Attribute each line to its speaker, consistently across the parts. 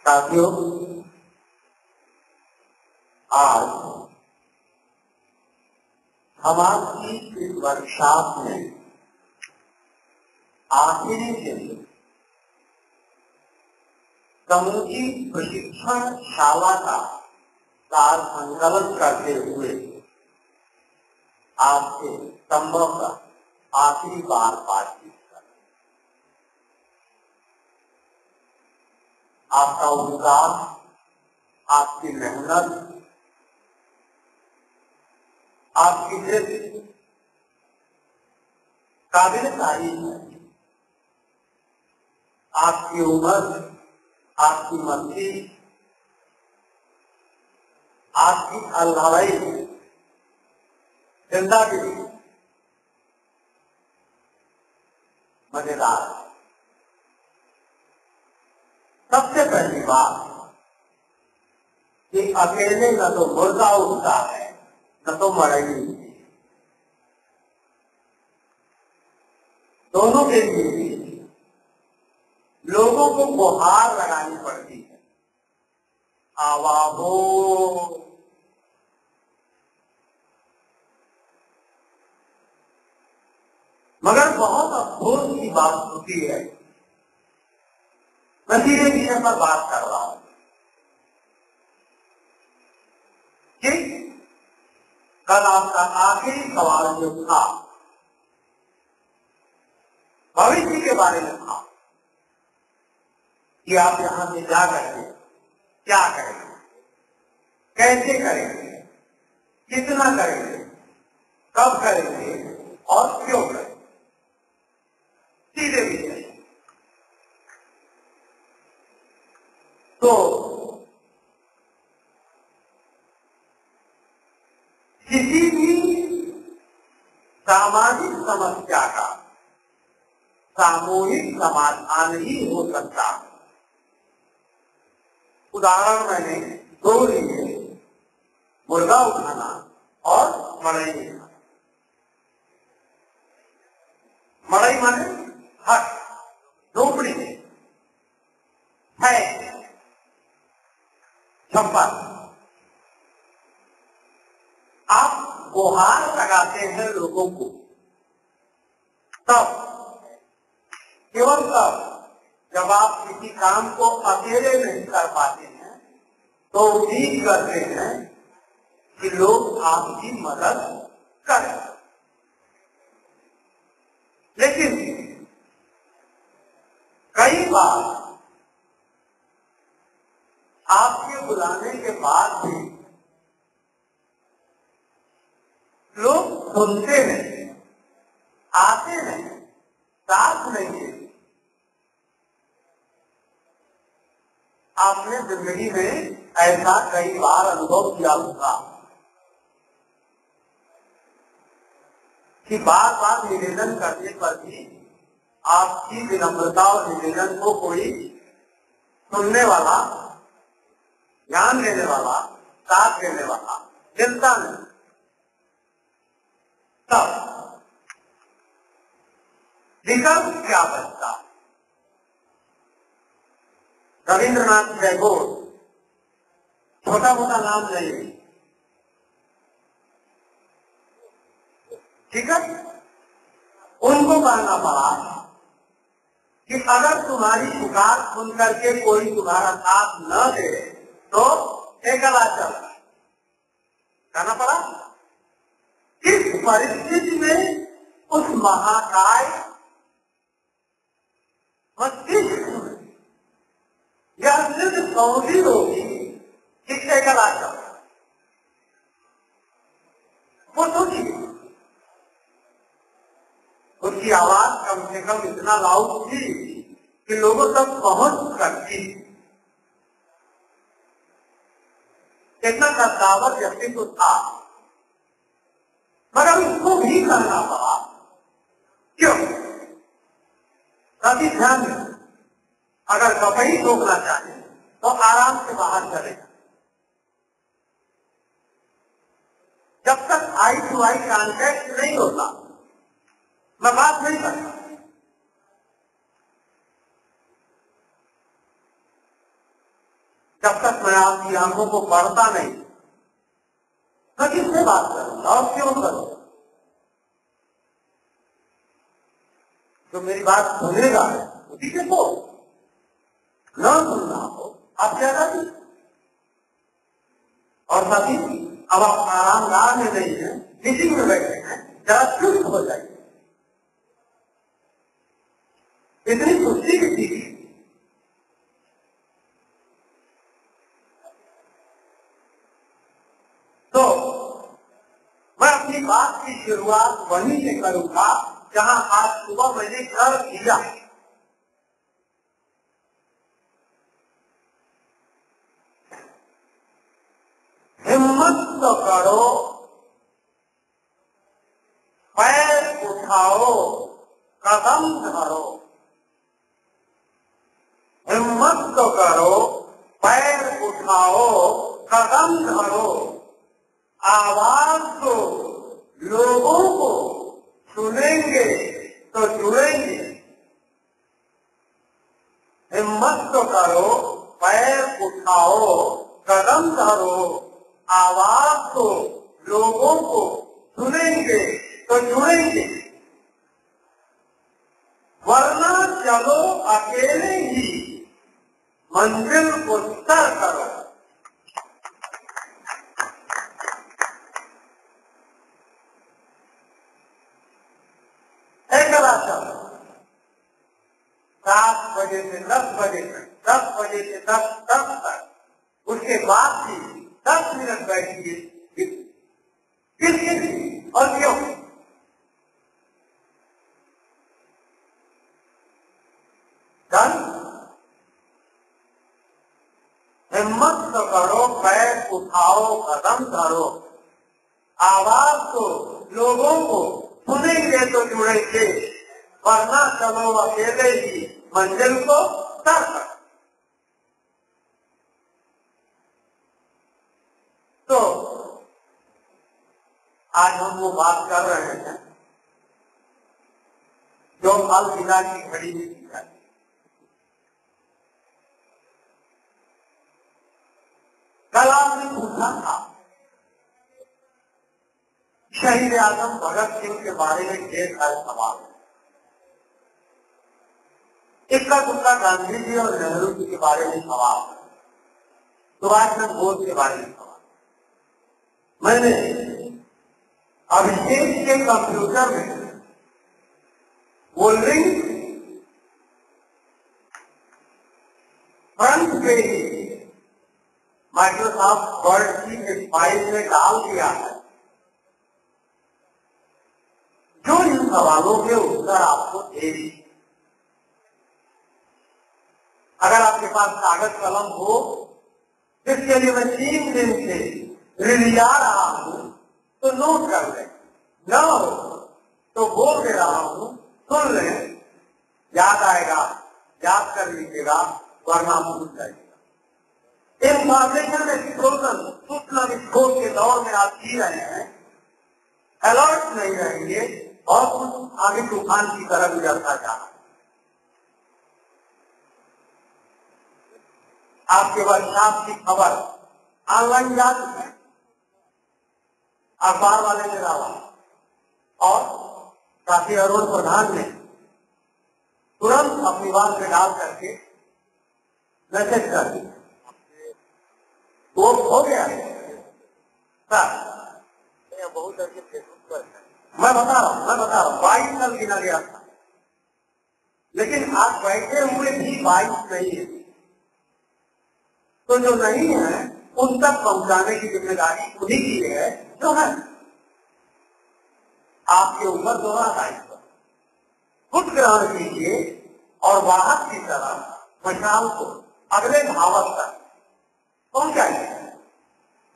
Speaker 1: साथियों, आज हम आपकी इस वर्कशॉप में आखिरी दिन समूची प्रशिक्षण शाला का सार संकलन करते हुए आपसे संभवतः आखिरी बार बातचीत कर, आपका उत्साह, आपकी मेहनत, आपकी दृष्टि काबिल तारीफ है। आपकी उम्र, आपकी मस्ती, आपकी अल्लाहई जिंदगी मजेदार। सबसे पहली बात कि अकेले न तो मुर्गा उठता है न तो मड़ई, दोनों के लिए लोगों को गुहार लगानी पड़ती है। आवाहो, मगर बहुत अफसोस की बात होती है, मैं सीधे विषय पर बात कर रहा हूं कि कल आपका आखिरी सवाल जो था भविष्य के बारे में था कि आप यहां से जा करके क्या करेंगे, कैसे करेंगे, कितना करेंगे, कब करेंगे और क्यों करेंगे। सीधे विषय। तो किसी भी सामाजिक समस्या का सामूहिक समाधान ही हो सकता है। उदाहरण मैंने दो लिए, मुर्गा उठाना और मड़ई उठाना। मड़ई माने हट, झोपड़ी है, छप्पर। आप गुहार लगाते हैं लोगों को, तब केवल तब जब आप किसी काम को अकेले नहीं कर पाते हैं तो उम्मीद करते हैं कि लोग आपकी मदद करें। लेकिन कई बार आपके बुलाने के बाद भी लोग सुनते नहीं, आते नहीं, साथ नहीं देते। आपने जिंदगी में ऐसा कई बार अनुभव किया होगा कि बार बार निवेदन करने पर भी आपकी विनम्रता और निवेदन को कोई सुनने वाला, ध्यान देने वाला, साथ देने वाला मिलता नहीं। तब विकल्प क्या बचता? रविंद्रनाथ टैगोर, छोटा मोटा नाम नहीं, ठीक है, उनको कहना पड़ा कि अगर तुम्हारी पुकार सुन करके कोई तुम्हारा साथ न दे तो एकला चल। कहना पड़ा। किस परिस्थिति में उस महाकाय मस्तिष्क में यह सिर्फ सौंधी होगी कि एकला चल। वो सोचिए, उसकी आवाज कम से कम इतना लाउड थी कि लोगों तक पहुंच सकती। इतना कद्दावर व्यक्तित्व था, मगर उसको भी करना पड़ा। क्यों? कभी ध्यान में, अगर कपही रोकना चाहे तो आराम से बाहर चलेगा। जब तक आई टू आई कॉन्टैक्ट नहीं होता मैं बात नहीं करता। जब तक मैं आपकी आंखों को पढ़ता नहीं, मैं किससे बात करूंगा और क्यों करूंगा? जो मेरी बात सुनेगा उसी के को न सुनना हो आप क्या करें? और साथी, अब आप आरामगाह में नहीं है, मीटिंग में बैठे हैं, जरा चुप हो जाइए। इतनी खुशी की थी। तो मैं अपनी बात की शुरुआत वहीं से करूंगा जहां आज सुबह मैंने कर दिया। हिम्मत तो करो, पैर उठाओ, कदम धरो। हिम्मत तो करो, पैर उठाओ, कदम धरो। आवाज तो लोगों को सुनेंगे तो जुड़ेंगे। हिम्मत तो करो, पैर उठाओ, कदम धरो। आवाज तो लोगों को सुनेंगे तो जुड़ेंगे। वरना चलो अकेले ही मंजिल को तय करो। चलो 7 बजे से 10 बजे तक, 10 बजे से 10 तक, उसके बाद भी 10 मिनट बैठिए। किसके लिए और क्यों? हिम्मत तो करो, पैर उठाओ, कदम धरो। आवाज तो लोगों को सुनेंगे तो जुड़ेंगे, वरना चलो अकेले ही मंजिल को तय करो। तो आज हम वो बात कर रहे हैं जो अलविदा की घड़ी में की जाती है। कल आपने पूछा था शहीद आजम भगत सिंह के बारे में ढेर सारे सवाल। इक्का दुक्का गांधी जी और नेहरू जी के बारे में सवाल, सुभाष चंद्र बोस के बारे में सवाल। मैंने अभिषेक के कंप्यूटर में वो लिंक फ्रंट पे ही माइक्रोसॉफ्ट वर्ड की एक फाइल में डाल दिया है, जो इन सवालों के उत्तर आपको देगी। अगर आपके पास कागज कलम हो, इसके लिए मैं 3 दिन से रिलिया रहा हूं तो नोट कर लें, न हो तो बोल दे रहा हूं, सुन लें, याद आएगा याद कर लीजिएगा, वरना भूल जाएगा। इंफॉर्मेशन एक्सप्लोजन, सूचना विस्फोट के दौर में आप जी रहे हैं, अलर्ट नहीं रहेंगे और कुछ आगे तूफान की तरह गुजरता जा रहा है। आपके वर्षाप की खबर ऑनलाइन जाती है, अखबार वाले ने डाला और काफी अरुण प्रधान ने तुरंत अपनी बात में डाल करके मैसेज कर दिया, वो हो गया सर। बहुत अच्छे फेसबुक पर मैं बता रहा हूँ 22 साल गिना गया था, लेकिन आज बैठे हुए भी 22 नहीं है। तो जो नहीं है उन तक पहुंचाने की जिम्मेदारी उन्हीं की है जो है। आपके ऊपर दोहरा दायित्व, खुद ग्रहण कीजिए और वाहक की तरह मशाल को अगले धावक तक पहुंचाइए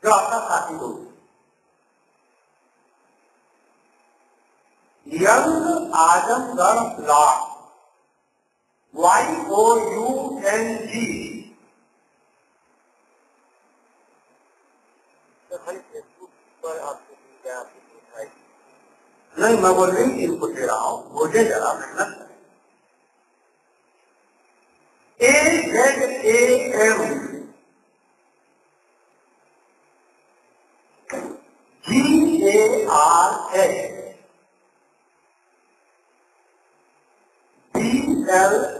Speaker 1: जो आपका साथी हो। Young Azamgarh block YOUNG Facebook पर आपको नहीं, मैं वो लिंक इनको दे रहा हूँ, मुझे जरा मेहनत करें। AZAM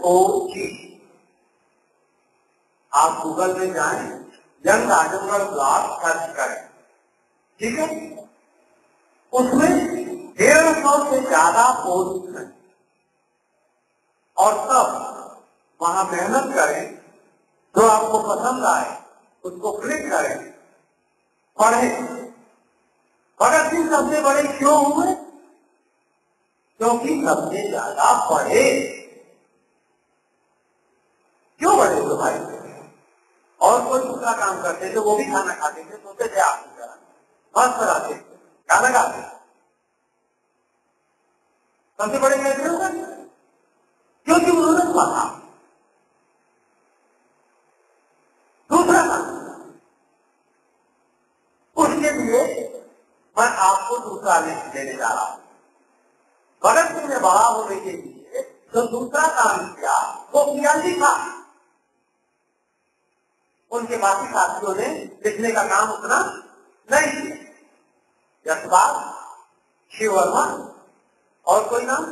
Speaker 1: YOG। आप गूगल में जाएं, यंग आजमगढ़ ब्लॉग सर्च करें, ठीक है। उसमें 150 से ज्यादा पोस्ट हैं और तब वहां मेहनत करें, जो आपको पसंद आए उसको क्लिक करें, पढ़ें। भगत सिंह सबसे बड़े क्यों हुए? क्योंकि सबसे ज्यादा पढ़े। क्यों बड़े हुए भाई? और कोई दूसरा काम करते थे, वो भी खाना खाते थे, सोचते थे आप मस्त कराते, गाना गाते, सबसे बड़े कैसे होगा? क्योंकि उन्होंने पढ़ा। दूसरा काम, उसके लिए मैं आपको दूसरा लिस्ट देने जा रहा हूं। भगत सिंह ने बड़ा होने के लिए जो दूसरा काम किया वो किया लिखा। उनके बाकी साथियों ने लिखने का काम उतना नहीं किया। यशपाल, शिव वर्मा और कोई नाम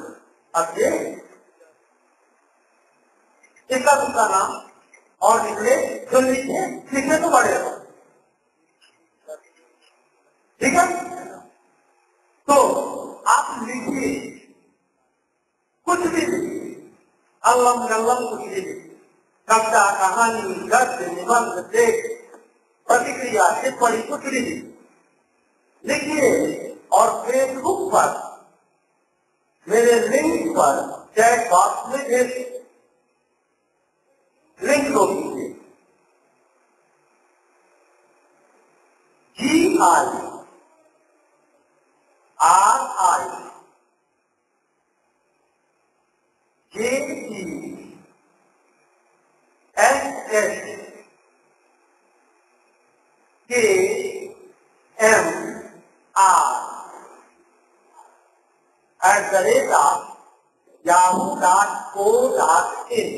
Speaker 1: अक्षय, इसका दूसरा नाम और निकले जो लिखे तो बड़े हो, ठीक है। तो आप लिखिए, कुछ भी लिखिए, अल्लम गल्लम कुछ भी लिखिए, कविता, कहानी, गद्य, निबंध, लेख, प्रतिक्रिया, टिप्पणी, कुछ भी लिखिए और फेसबुक पर मेरे लिंक पर चैट बॉक्स में भेजिए। लिंक लो कीजिए, RIJRISKMR@yahoo.co.in।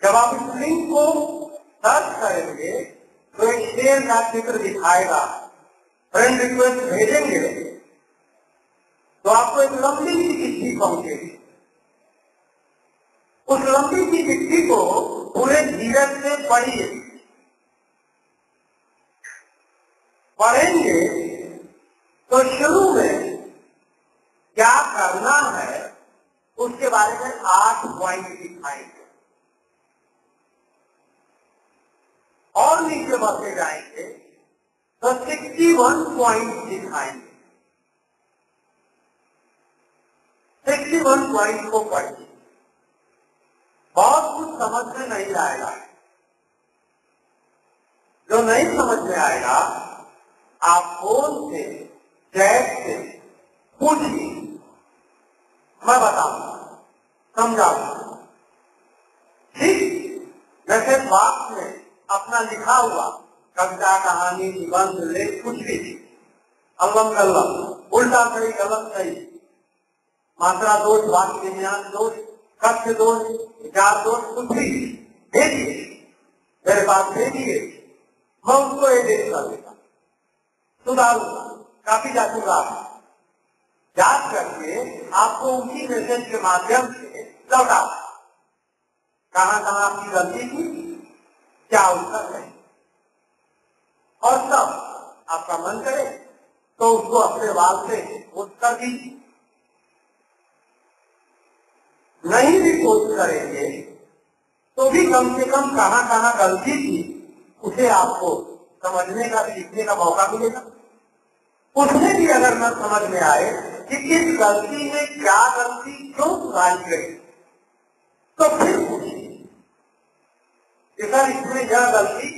Speaker 1: जब आप इस लिंक को सर्च करेंगे तो एक शेयर का चित्र दिखाएगा, फ्रेंड रिक्वेस्ट भेजेंगे तो आपको एक लंबी सी चिट्ठी पहुंचेगी। उस लंबी सी चिट्ठी को पूरे धीरज से पढ़िए। पढ़ेंगे तो शुरू में क्या करना है उसके बारे में 8 पॉइंट दिखाएंगे और नीचे बढ़ते जाएंगे तो 61 पॉइंट दिखाएंगे। 61 पॉइंट को पढ़िए, बहुत कुछ समझ में नहीं आएगा। जो नहीं समझ में आएगा आप फोन से, चैट से पूछिए, मैं बताऊंगा, समझाऊंगा, ठीक। जैसे बात में अपना लिखा हुआ कविता, कहानी, निबंध, लेख कुछ भी, अल्लम गल्लम, उल्टा सही गलत सही, मात्रा दोष, वाक्य विन्यास दोष, कथ्य दोष, विचार दोष, कुछ भी भेजिए, मेरे पास भेजिए, मैं उसको एडिट कर देगा, सुधारूंगा, काफी जाचूंगा, जांच करके आपको उसी मैसेज के माध्यम से लौटा कहां कहां आपकी गलती थी, क्या उत्तर है, और तब आपका मन करे तो उसको अपने वाल से उत्तर दीजिए। नहीं भी कोशिश करेंगे तो भी कम से कम कहां कहां गलती थी उसे आपको समझने का, सीखने का मौका मिलेगा। उसमें भी अगर न समझ में आए कि किस गलती में क्या गलती क्यों सुधारी गई तो फिर पूछिए कि सर इसमें यह गलती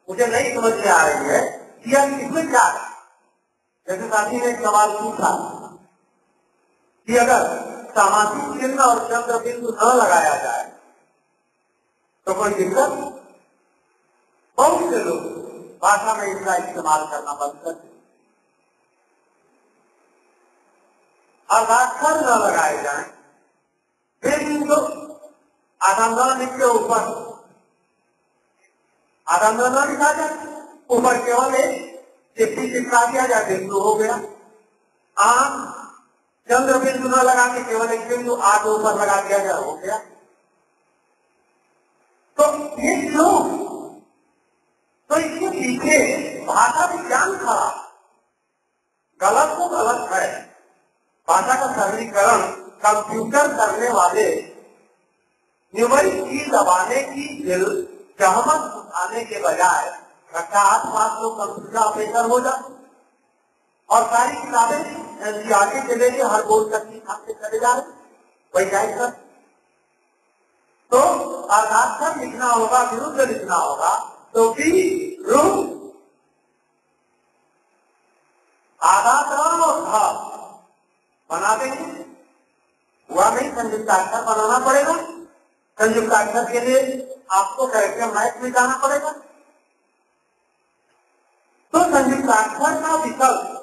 Speaker 1: मुझे नहीं समझ में आ रही है, या इसमें क्या है। जैसे साथी ने एक सवाल पूछा कि अगर सामाजिक चिन्ह और चंद्र बिंदु न लगाया जाए तो कोई दिक्कत? बहुत से लोग भाषा में इसका इस्तेमाल करना बंद कर दें। अक्षर न लगाए जाए, फिर बिंदु आधांदोलन के ऊपर आधांदोलन लिखा जाए, ऊपर केवल एक चिट्ठी चिपका दिया जाए, बिंदु हो गया। आम चंद्र बिंदु न लगा के केवल एक बिंदु आगे ऊपर लगा दिया गया, हो गया। तो ये क्यों? तो इसके पीछे भाषा विज्ञान खड़ा। गलत तो गलत है। भाषा का सरलीकरण कंप्यूटर करने वाले न्यूमरिक की दबाने की जहमत उठाने के बजाय रखा आसपास लोग कंप्यूटर ऑपरेटर हो जाए और सारी किताबें आगे चले गए, हर बोल सकती खाते चले जा रहे वैज्ञानिक सर। तो अर्थात लिखना होगा, विरुद्ध लिखना होगा, तो विरुद्ध आधा क्रम और था बना देंगे। हुआ नहीं, संयुक्त अक्षर बनाना पड़ेगा। संयुक्त अक्षर के लिए आपको कैरेक्टर मैथ में जाना पड़ेगा। तो संयुक्त अक्षर का विकल्प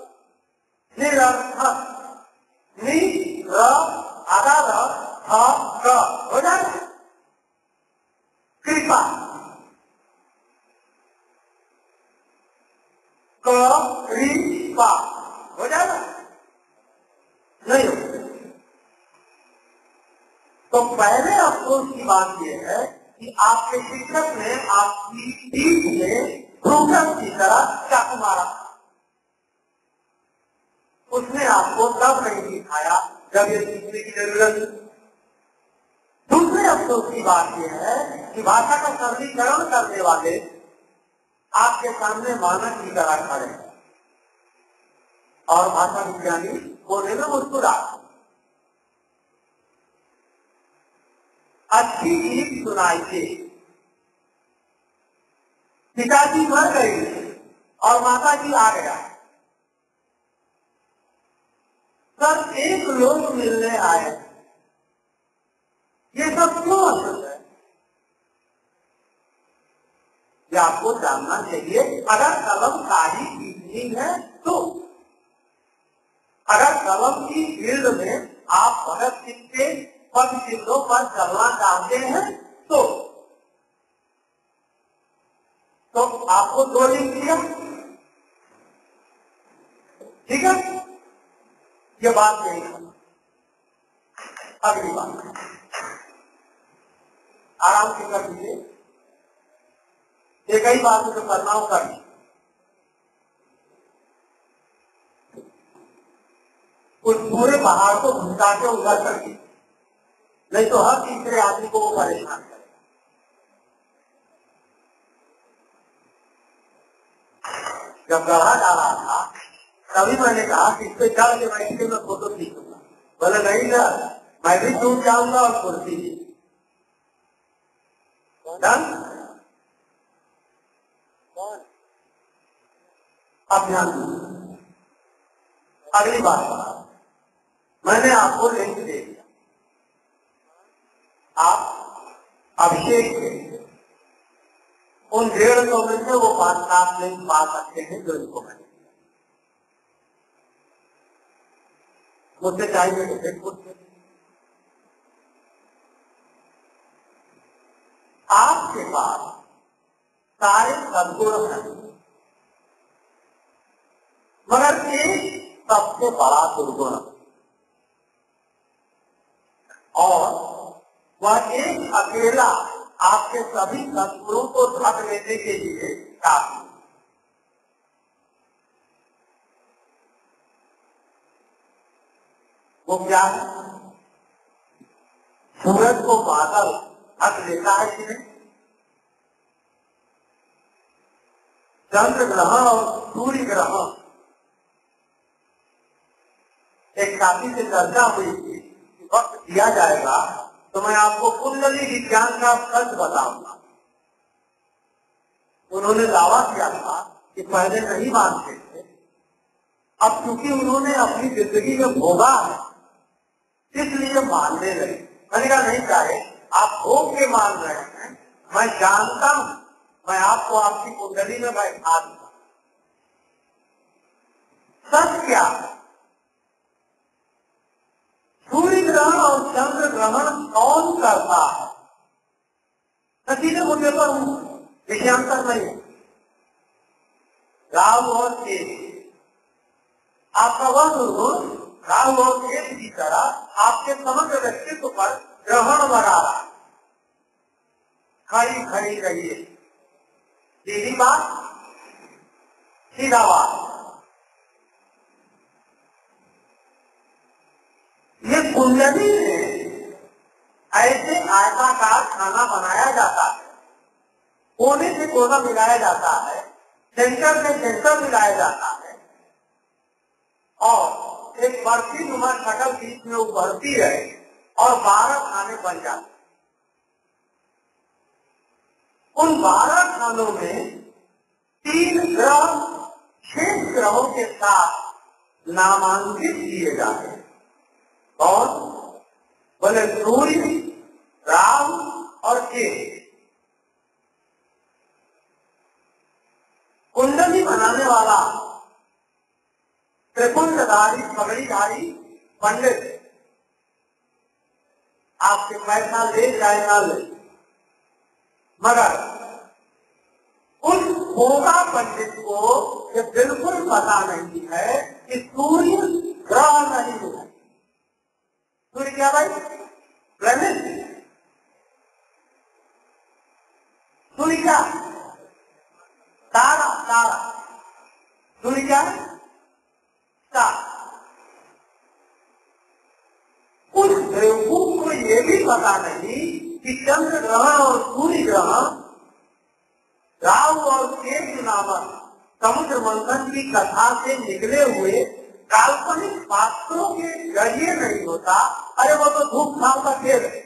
Speaker 1: निरर्थक, नि र आधा र थ हो जाएगा। कृपा कृपा हो जाएगा, नहीं हो। तो पहले अफसोस की बात यह है कि आपके शिक्षक ने आपकी पीठ में भूकंप की तरह चाकू मारा। उसने आपको तब नहीं सिखाया जब ये सीखने की जरूरत है। दूसरे अफसोस की बात यह है कि भाषा का सरलीकरण करने वाले आपके सामने मानक की तरह खड़े हैं और भाषा विज्ञानी बोलने में मुस्कुरा। अच्छी गीत सुनाई थी, पिताजी मर गई और माता जी आ गया। सब एक लोग मिलने आए। ये सब क्यों असल है? ये आपको जानना चाहिए। अगर कलम काही सीखनी है तो, अगर कलम की फील्ड में आप भगत सिंह के पद चिन्हों पर चलना चाहते हैं तो आपको 2 लिंक दिया, ठीक है। ये बात नहीं है। अगली बात आराम से कर दीजिए। एक ही बात जो करना हो कर, उस पूरे पहाड़ को घुसा के उधर कर दी, नहीं तो हर तीसरे आदमी को वो परेशान करेगा। जब गढ़ा डाला था तभी मैंने कहा कि इस पे चढ़ के बैठ के मैं फोटो खींचूंगा। बोले नहीं ना, मैं भी टूट जाऊंगा और कुर्सी भी। अब ध्यान दीजिए। अगली बात, मैंने आपको लिंक दे दिया, आप अभिषेक के उन 150 में से वो 5-7 लिंक पा सकते हैं जो इनको मैंने मुझसे चाहिए तो फिर पूछते। आपके पास सारे सद्गुण हैं, मगर एक सबसे बड़ा दुर्गुण और वह एक अकेला आपके सभी सद्गुणों को ढक लेने के लिए काफी। वो क्या है? सूरज को बादल ढक लेता है कि नहीं? चंद्र ग्रहण और सूर्य ग्रहण एक साथी से चर्चा हुई थी कि वक्त दिया जाएगा तो मैं आपको कुंडली विज्ञान का सच बताऊंगा। उन्होंने दावा किया था कि पहले नहीं मानते थे, अब क्योंकि उन्होंने अपनी जिंदगी में भोगा है इसलिए मानने लगे। मैंने कहा नहीं चाहे आप भोग के मान रहे हैं, मैं जानता हूं, मैं आपको आपकी कुंडली में बैठा दूंगा। सच क्या है? सूर्य ग्रहण और चंद्र ग्रहण कौन करता है? सीधे मुद्दे पर विषयांतर नहीं है। राहु और केतु आपका वह दुर्गुण राहु और केतु की तरह आपके समग्र व्यक्तित्व पर ग्रहण लगा रहा है। खड़ी खड़ी रहिए, सीधी बात, सीधा बात। ये कुंडली में ऐसे आयताकार खाना बनाया जाता है, कोने से कोना मिलाया जाता है, सेंटर से सेंटर मिलाया जाता है और एक बर्फी नुमा शक्ल बीच में उभरती है और 12 खाने बन जाते हैं। उन 12 खानों में 3 ग्रह 6 ग्रहों के साथ नामांकित किए जाते हैं। कौन? बोले सूर्य, राहु और केतु। कुंडली बनाने वाला त्रिपुंडधारी पगड़ीधारी पंडित आपके पैसा ले जाए ना ले, मगर उस भोगा पंडित को ये बिल्कुल पता नहीं है कि सूर्य ग्रह नहीं है। सूर्य क्या भाई? प्लैनेट। सूर्य क्या? तारा। तारा। सूर्य क्या है? तारा। उस बेवकूफ को ये भी पता नहीं कि चंद्र ग्रहण और सूर्य ग्रहण राहु और केतु नामक समुद्र मंथन की कथा से निकले हुए काल्पनिक पात्रों के जरिए नहीं होता। अरे वो तो धूप छाव का खेल है।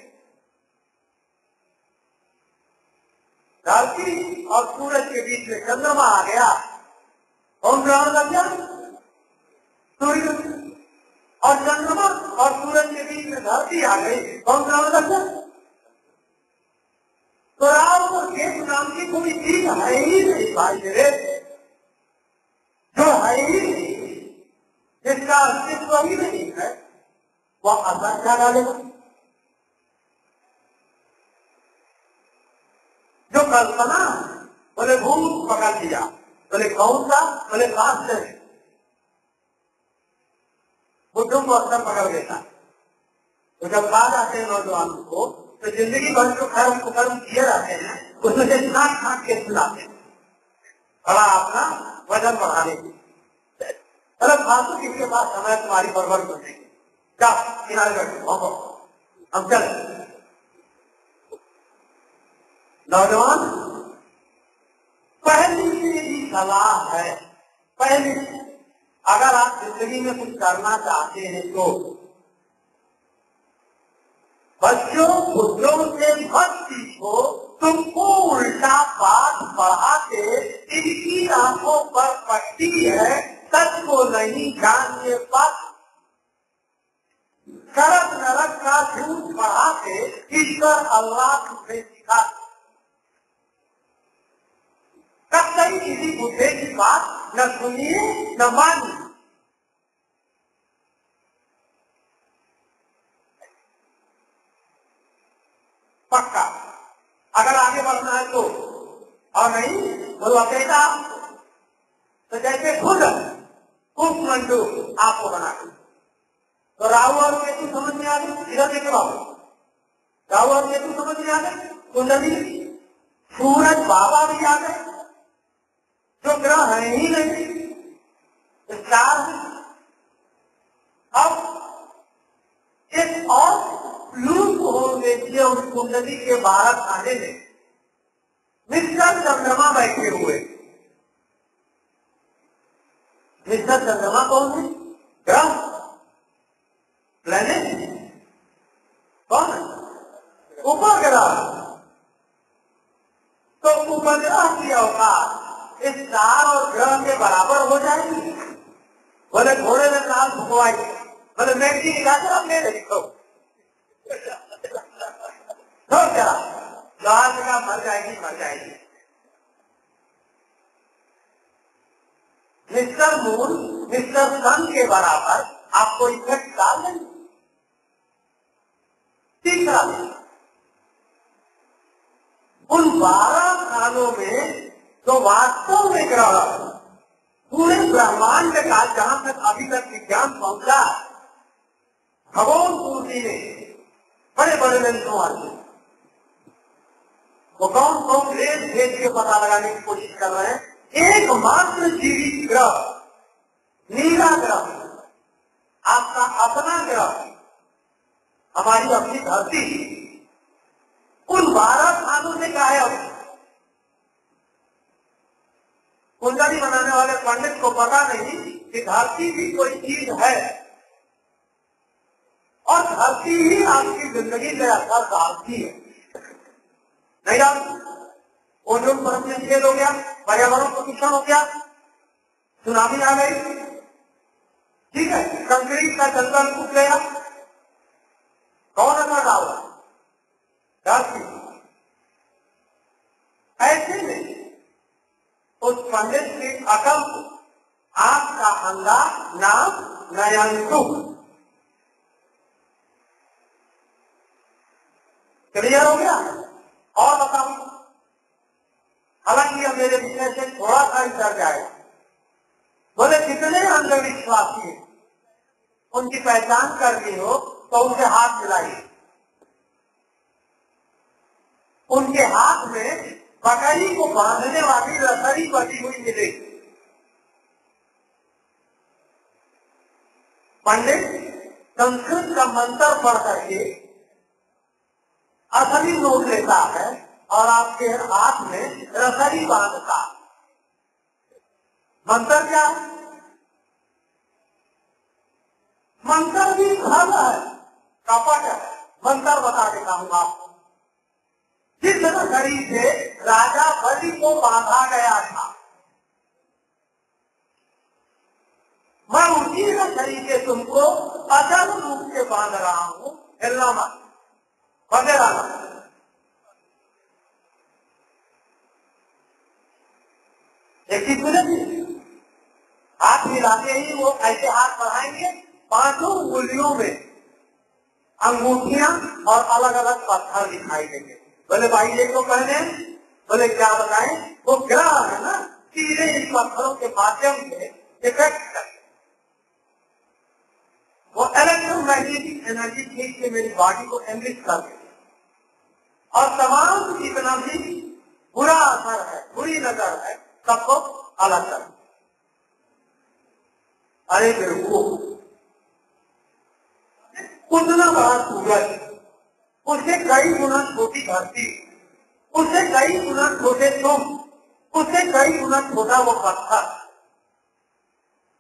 Speaker 1: धरती और सूरज के बीच में चंद्रमा आ गया, कौन ग्रहण लग गया? सूर्य। और चंद्रमा और सूरज के बीच में धरती आ गई, कौन ग्रहण लग गया? तो राहु और केतु नाम की कोई चीज है ही नहीं भाई मेरे, जो है ही नहीं, जिसका अस्तित्व ही नहीं है, वह असर क्या डालेगा? जो कल्पना, बोले भूत पकड़ लिया, बोले कौन सा? बोले काश है, बुद्धों को असर पकड़ लेता। तो जब बात आते हैं नौजवानों को, तो जिंदगी भर जो कर्म किए रहते हैं उसमें से छाट के सुनाते हैं, बड़ा अपना वजन बढ़ाने की। अरे फालतू किसके पास समय तुम्हारी बरबर करने की? क्या किनारे बैठो, हम चल। नौजवान, पहली मेरी सलाह है, पहली, अगर आप जिंदगी में कुछ करना चाहते हैं तो बच्चों बुद्धों से मत सीखो। तुमको उल्टा बात बढ़ाते इनकी आंखों पर पट्टी है, सच को नहीं जानने पर शरत नरक का झूठ बढ़ाते ईश्वर अल्लाह तुम्हें सिखा। कब तक किसी बुद्धे की बात न सुनिए न मानिए। पक्का अगर आगे बढ़ना है तो, और नहीं बोलो बेटा, तो जैसे खुद मंडू आपको बना दो। तो राहु और केतु समझ में आ गई, इधर देखे बाबू, राहु और केतु समझ में आ गए, कुंडली, सूरज बाबा भी आ गए, जो ग्रह है ही नहीं, स्टार। अब एक और लूप होने के उस कुंडली के 12 खाने में मिस्टर चंद्रमा बैठे हुए। मिस्टर चंद्रमा कौन है? ग्रह, प्लैनेट, कौन है? उपग्रह। तो उपग्रह की अवकाश इस स्टार और ग्रह के बराबर हो जाएगी। बोले घोड़े में काल भुगवाई, बोले मेरी निकाल आप ले देखो तो क्या लाल का मर जाएगी, मर जाएगी। मिस्टर मून, मिस्टर सन के बराबर आपको इफेक्ट डाल देंगे। तीसरा, उन 12 खानों में जो वास्तव में ग्रह पूरे ब्रह्मांड का, जहां तक अभी तक विज्ञान पहुंचा, खगोलपूर्ति ने बड़े बड़े यंत्रों आते, वो कौन कौन रेत भेज के पता लगाने की कोशिश कर रहे हैं। एकमात्र जीवित ग्रह, नीला ग्रह, आपका अपना ग्रह, हमारी अपनी धरती, कुल 12 सालों से गायब। कुंडली बनाने वाले पंडित को पता नहीं कि धरती भी कोई चीज है और धरती ही आपकी जिंदगी का असर डालती है। नहीं डालती? ओजोन परत में छेद हो गया, पर्यावरण प्रदूषण हो गया, सुनामी आ गई, ठीक है, कंक्रीट का जंगल टूट गया, कौन असर डाल रहा? धरती। ऐसे में उस पंडित की अकल को आपका अंधा नाम नयंतु। क्लियर हो गया? और बताऊं, हालांकि अब मेरे विषय से थोड़ा सा ही डर जाएगा। बोले कितने अंधविश्वासी हैं, उनकी पहचान करनी हो तो उनसे हाथ मिलाइए। उनके हाथ में बकरी को बांधने वाली रसरी बची हुई मिलेगी। पंडित संस्कृत का मंत्र पढ़ करके असली नोट लेता है और आपके हाथ में रसरी बांधता। मंत्र क्या है? मंत्र भी धर्म है, कपट है। मंत्र बता देता हूं आपको। जिस रसरी से राजा बलि को बांधा गया था, मैं उसी रसरी से तुमको अचल रूप से बांध रहा हूं। हिलना मत, वगैरह एक चीज सुनेगी, हाथ मिलाते ही वो ऐसे हाथ बढ़ाएंगे, 5 उंगलियों में अंगूठियां और अलग अलग पत्थर दिखाई देंगे। बोले भाई ये तो पहले, बोले क्या बताएं, वो ग्रह है ना, सीधे इन पत्थरों के माध्यम से इफेक्ट करते, वो इलेक्ट्रोमैग्नेटिक एनर्जी खींच के मेरी बॉडी को एनरिच कर देते और तमाम जितना भी बुरा असर है, बुरी नजर है, सबको अलग कर। अरे मेरे को उतना बड़ा सूरज, उससे कई गुना छोटी धरती, उससे कई गुना छोटे तुम, उससे कई गुना छोटा वो पत्थर,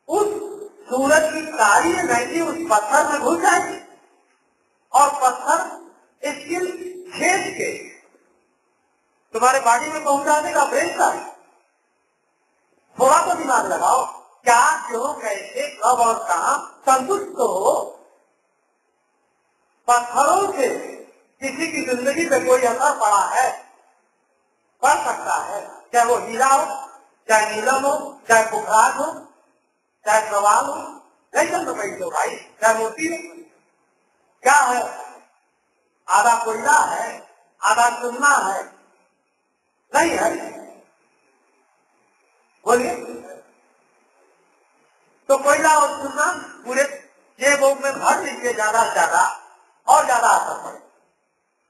Speaker 1: उस सूरज की सारी एनर्जी उस पत्थर में घुस जाएगी और पत्थर इसकी छेद के तुम्हारे बॉडी में पहुंचा देगा। ब्रेक का थोड़ा तो दिमाग लगाओ, क्या, क्यों, कैसे, कब और कहां संतुष्ट हो। पत्थरों से किसी की जिंदगी पे कोई असर पड़ा है? पड़ सकता है, चाहे वो हीरा हो, चाहे नीलम हो, चाहे बुखार हो, चाहे सवाल हो, नहीं कर तो भाई, चाहे मोती हो। क्या है? आधा कोयला है, आधा सुनना है, नहीं है? बोलिए। तो कोयला और सुनना पूरे जेबों में भर लीजिए ज्यादा से ज्यादा और ज्यादा असर पड़े।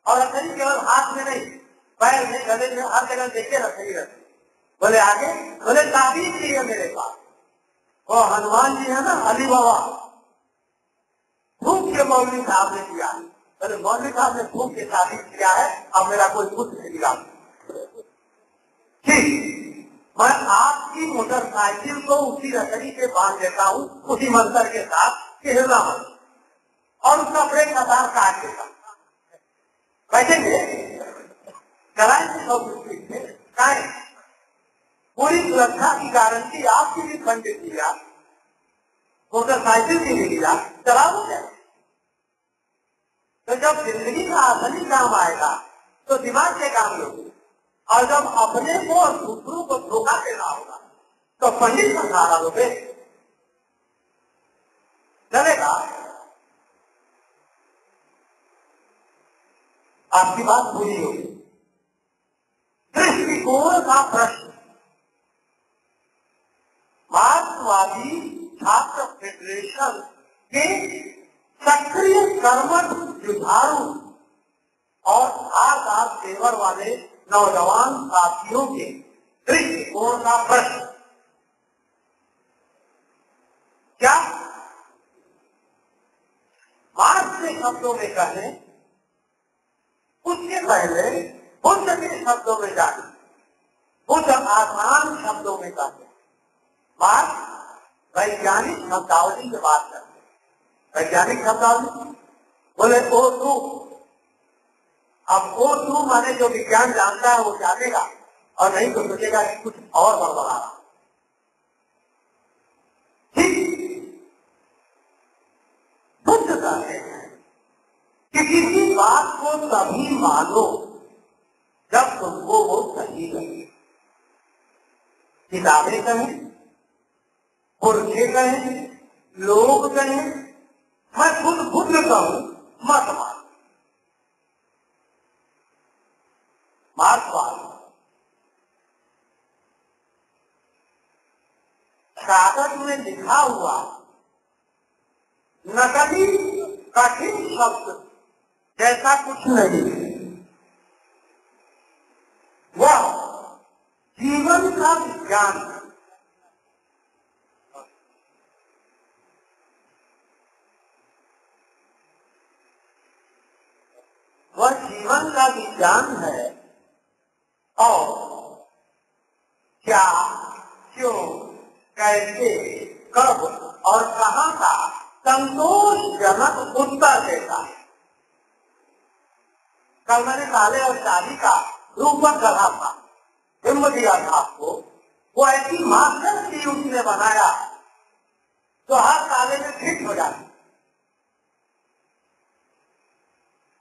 Speaker 1: और रखनी केवल हाथ में नहीं, पैर में, गले में, हर जगह देखे रखनी रहती। बोले आगे, बोले ताबीज भी है मेरे पास। वो हनुमान जी है ना, अली बाबा, फूक के मौलवी साहब ने किया। बोले मौलवी साहब ने फूक के ताबीज किया है, अब मेरा कोई कुछ नहीं दिला। ठीक, मैं आपकी मोटरसाइकिल को उसी रसरी से बांध देता हूँ, उसी मंत्र के साथ कि हिलना मत, और उसका ब्रेक का तार काट देता। बैठेंगे, चलाएंगे, पूरी सुरक्षा की गारंटी आपकी भी पंडित दिया, मोटरसाइकिल की भी दिया, चलाओ क्या। तो जब जिंदगी का असली काम आएगा तो दिमाग से काम लोगे, और जब अपने को और दूसरों को धोखा देना होगा तो पंडित का सहारा लोगे, चलेगा? आपकी बात पूरी होगी। दृष्टिकोण का प्रश्न, मार्क्सवादी छात्र फेडरेशन के सक्रिय कर्मठ जुझारू और धारदार तेवर वाले नौजवान साथियों के दृष्टिकोण का प्रश्न। क्या मार्क्स के शब्दों में कहें, उसके पहले बुद्ध के शब्दों में जाने, बुद्ध आसान शब्दों में कहते, मार्क्स वैज्ञानिक शब्दावली की बात करते। वैज्ञानिक शब्दावली बोले O2। अब O2 माने जो विज्ञान जानता है वो जानेगा, और नहीं तो सोचेगा कि कुछ और गड़बड़ा रहा। बुद्ध कहते हैं कि किसी बात को तभी मानो जब तुमको वो सही लगे। किताबें कहें, पुरखे कहें, लोग कहें, मैं खुद बुद्ध कहूं, मत मानो। मार्क्सवाद कागज में लिखा हुआ नकली कठिन शब्द जैसा कुछ नहीं, वह जीवन का विज्ञान है। वह जीवन का विज्ञान है और क्या, क्यों, कैसे, कब और कहां का संतोषजनक उत्तर देता है। कल मैंने ताले और चाबी का रूपक गढ़ा था, बिंब दिया था आपको। वो ऐसी मास्टर की उसने बनाया तो हर ताले में फिट हो जाती।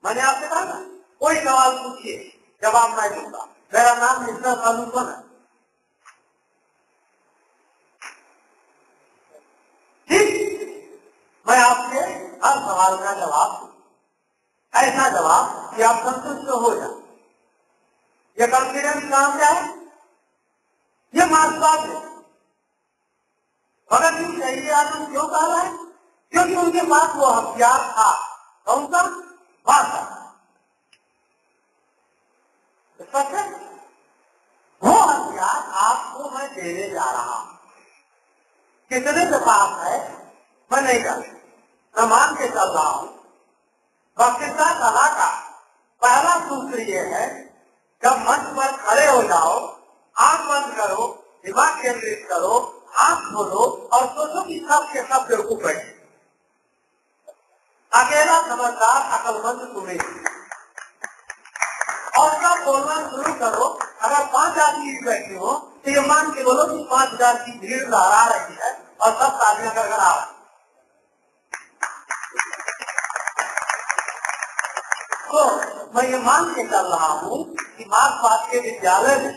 Speaker 1: मैंने आपसे कहा ना, कोई सवाल पूछिए, जवाब मैं दूंगा। मेरा नाम मिस्टर सलूशन है। मैं आपसे हर सवाल का जवाब दूं, ऐसा जवाब कि आप संतुष्ट हो जाए। ये कॉन्फिडेंस काम क्या है? ये मार्क्सवाद है। भगत सिंह शहीद आजम क्यों कह रहा है? क्योंकि उनके पास वो हथियार था, कौन सा? भाषा। वो हथियार आपको मैं देने जा रहा हूं। कितने के पास है मैं नहीं जानता, मैं मान के चल रहा हूं। वक्तृता कला का पहला सूत्र ये है, जब मंच पर खड़े हो जाओ, आंख बंद करो, दिमाग केंद्रित करो, आंख खोलो और सोचो कि सब के सब बेवकूफ बैठे। अकेला समझदार अकलमंद तुम्हें, और सब बोलना शुरू करो। अगर 5 आदमी बैठे हो तो ये मान के बोलो कि 5000 की भीड़ लहरा रही है और सब तालियां कर आ रहा है। तो मैं ये मान के चल रहा हूँ कि मार्क्सवाद के विद्यालय में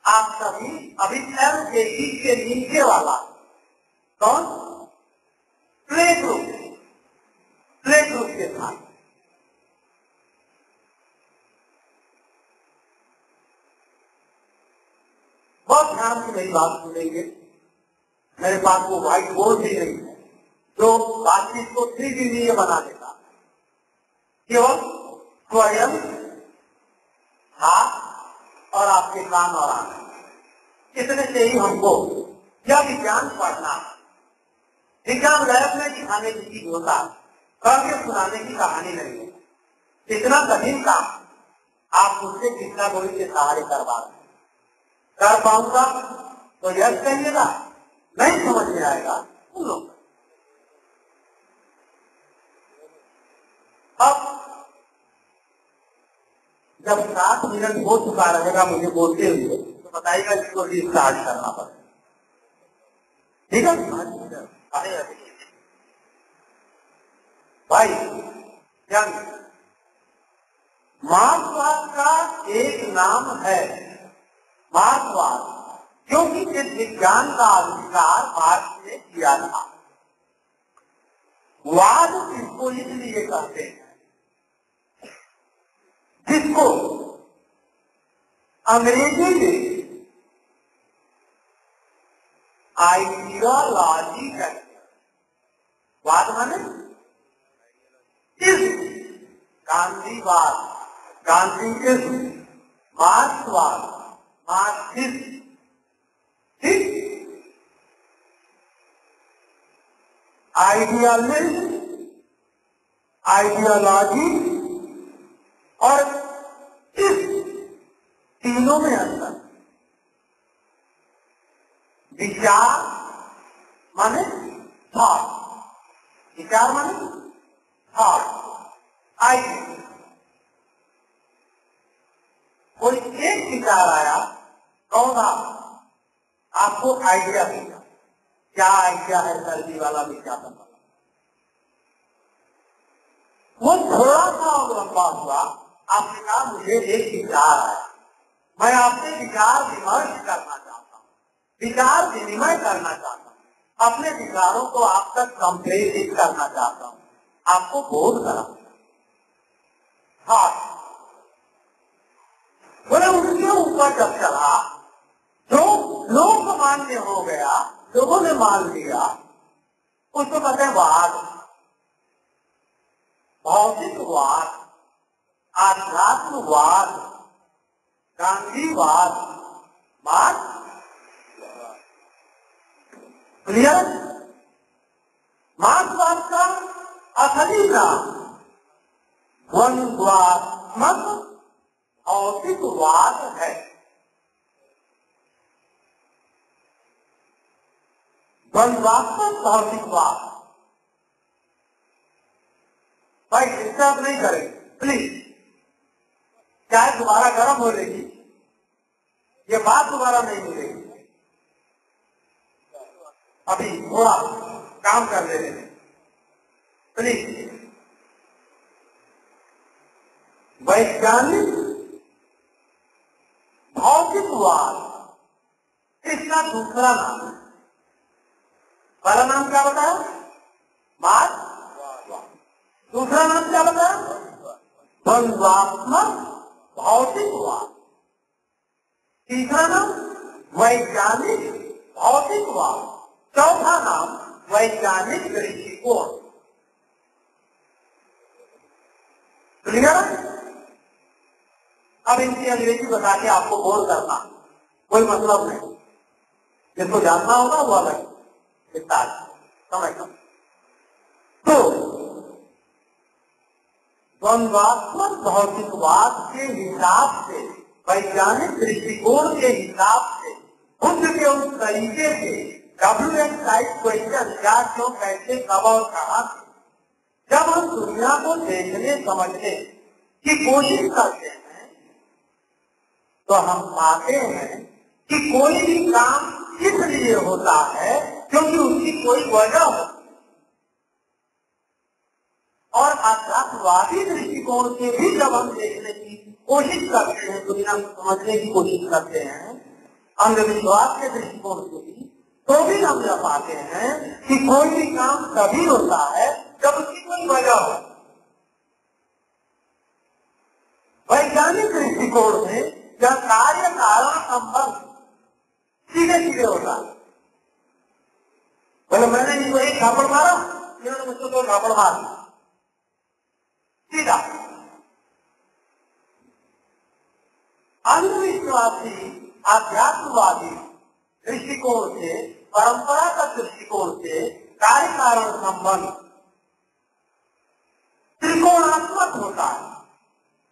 Speaker 1: आप सभी अभी LKG के नीचे वाला कौन? प्ले ग्रुप के साथ बहुत ध्यान से मेरी बात सुनेंगे। मेरे पास वो व्हाइट बोर्ड भी नहीं है जो बातचीत को 3D में बना देता। केवल स्वयं, हाथ और आपके कान और आंख, इतने से ही हमको यह विज्ञान पढ़ना। विज्ञान लैब में दिखाने की चीज होता है, करके सुनाने की कहानी नहीं है। इतना कठिन काम आप मुझसे कितना गोली के सहारे करवा कर पाऊंगा तो यश कहिएगा, नहीं समझ में आएगा सुन लो। अब जब 7 मिनट हो चुका रहेगा मुझे बोलते हुए तो बताइएगा इसको रिस्टार्ट करना पड़ेगा, ठीक है भाई? मार्क्सवाद का एक नाम है मार्क्सवाद, क्योंकि इस विज्ञान का आविष्कार मार्क्स ने किया था। वाद इसको इसलिए कहते हैं जिसको अंग्रेजी में आइडियोलॉजी कहते हैं। वाद माने गांधीवाद, गांधीइज्म, मार्क्सवाद, मार्क्सिज्म, ठीक, आइडियलिज्म, आइडियोलॉजी, और इस तीनों में अंतर। विचार माने थॉट, विचार माने थॉट, आइडिया। कोई एक विचार आया, कौन आपको आइडिया देगा, क्या आइडिया है सर्दी वाला विज्ञापन वाला, वो थोड़ा सा और लंबा हुआ, आपने कहा मुझे एक विचार आया, मैं आपसे विचार विमर्श करना चाहता हूँ, विचार विनिमय करना चाहता हूँ, अपने विचारों को आप तक संप्रेषित करना चाहता हूँ, आपको बोध कराना। हाँ, बोले उसके ऊपर जब चला जो लोक मान्य हो गया, लोगों ने मान लिया, उसको कहते हैं वाद, भौतिकवाद, आध्यात्मवाद, गांधीवाद, क्लियर। मार्क्सवाद का असली नाम द्वंद्वात्मक भौतिकवाद है। द्वंद्वात्मक भौतिकवाद, भाई डिस्टर्ब नहीं करें प्लीज, चाय दोबारा गर्म हो जाएगी, ये बात दोबारा नहीं मिलेगी, अभी थोड़ा काम कर ले रहे प्लीज। वैज्ञानिक भौतिकवाद इसका दूसरा नाम है। पहला नाम क्या बताया? मार्क्सवाद। दूसरा नाम क्या बताया? द्वंद्वात्मक भौतिकवाद। तीसरा नाम वैज्ञानिक भौतिकवाद। चौथा नाम वैज्ञानिक दृष्टिकोण। क्लियर? अब इनकी अंग्रेजी बता के आपको बोल करना कोई मतलब नहीं, जिसको जानना होगा वो अलग समझना। तो द्वंद्वात्मक भौतिकवाद के हिसाब से, वैज्ञानिक दृष्टिकोण के हिसाब से, बुद्ध के उस तरीके से WH टाइप क्वेश्चन क्या, क्यों, कैसे, कब और कहां, जब हम दुनिया को देखने समझने की कोशिश करते हैं तो हम पाते हैं कि कोई भी काम इसलिए होता है क्योंकि उसकी कोई वजह हो। और आध्यात्मवादी दृष्टिकोण से भी जब हम देखने की कोशिश करते हैं, दुनिया को समझने की कोशिश करते हैं, अंधविश्वास के दृष्टिकोण से भी, तो भी हम यह पाते हैं कि कोई भी काम तभी होता है जब उसकी कोई वजह हो। वैज्ञानिक दृष्टिकोण में यह कार्य कारण संबंध सीधे सीधे होता है। बोले मैंने इनको एक झापड़ मारा, इन्होंने मुझको दो झापड़ मार दिया, सीधा। अंधविश्वासी आध्यात्मवादी दृष्टिकोण से, परंपरागत दृष्टिकोण से कार्य कारण संबंध त्रिकोणात्मक होता है।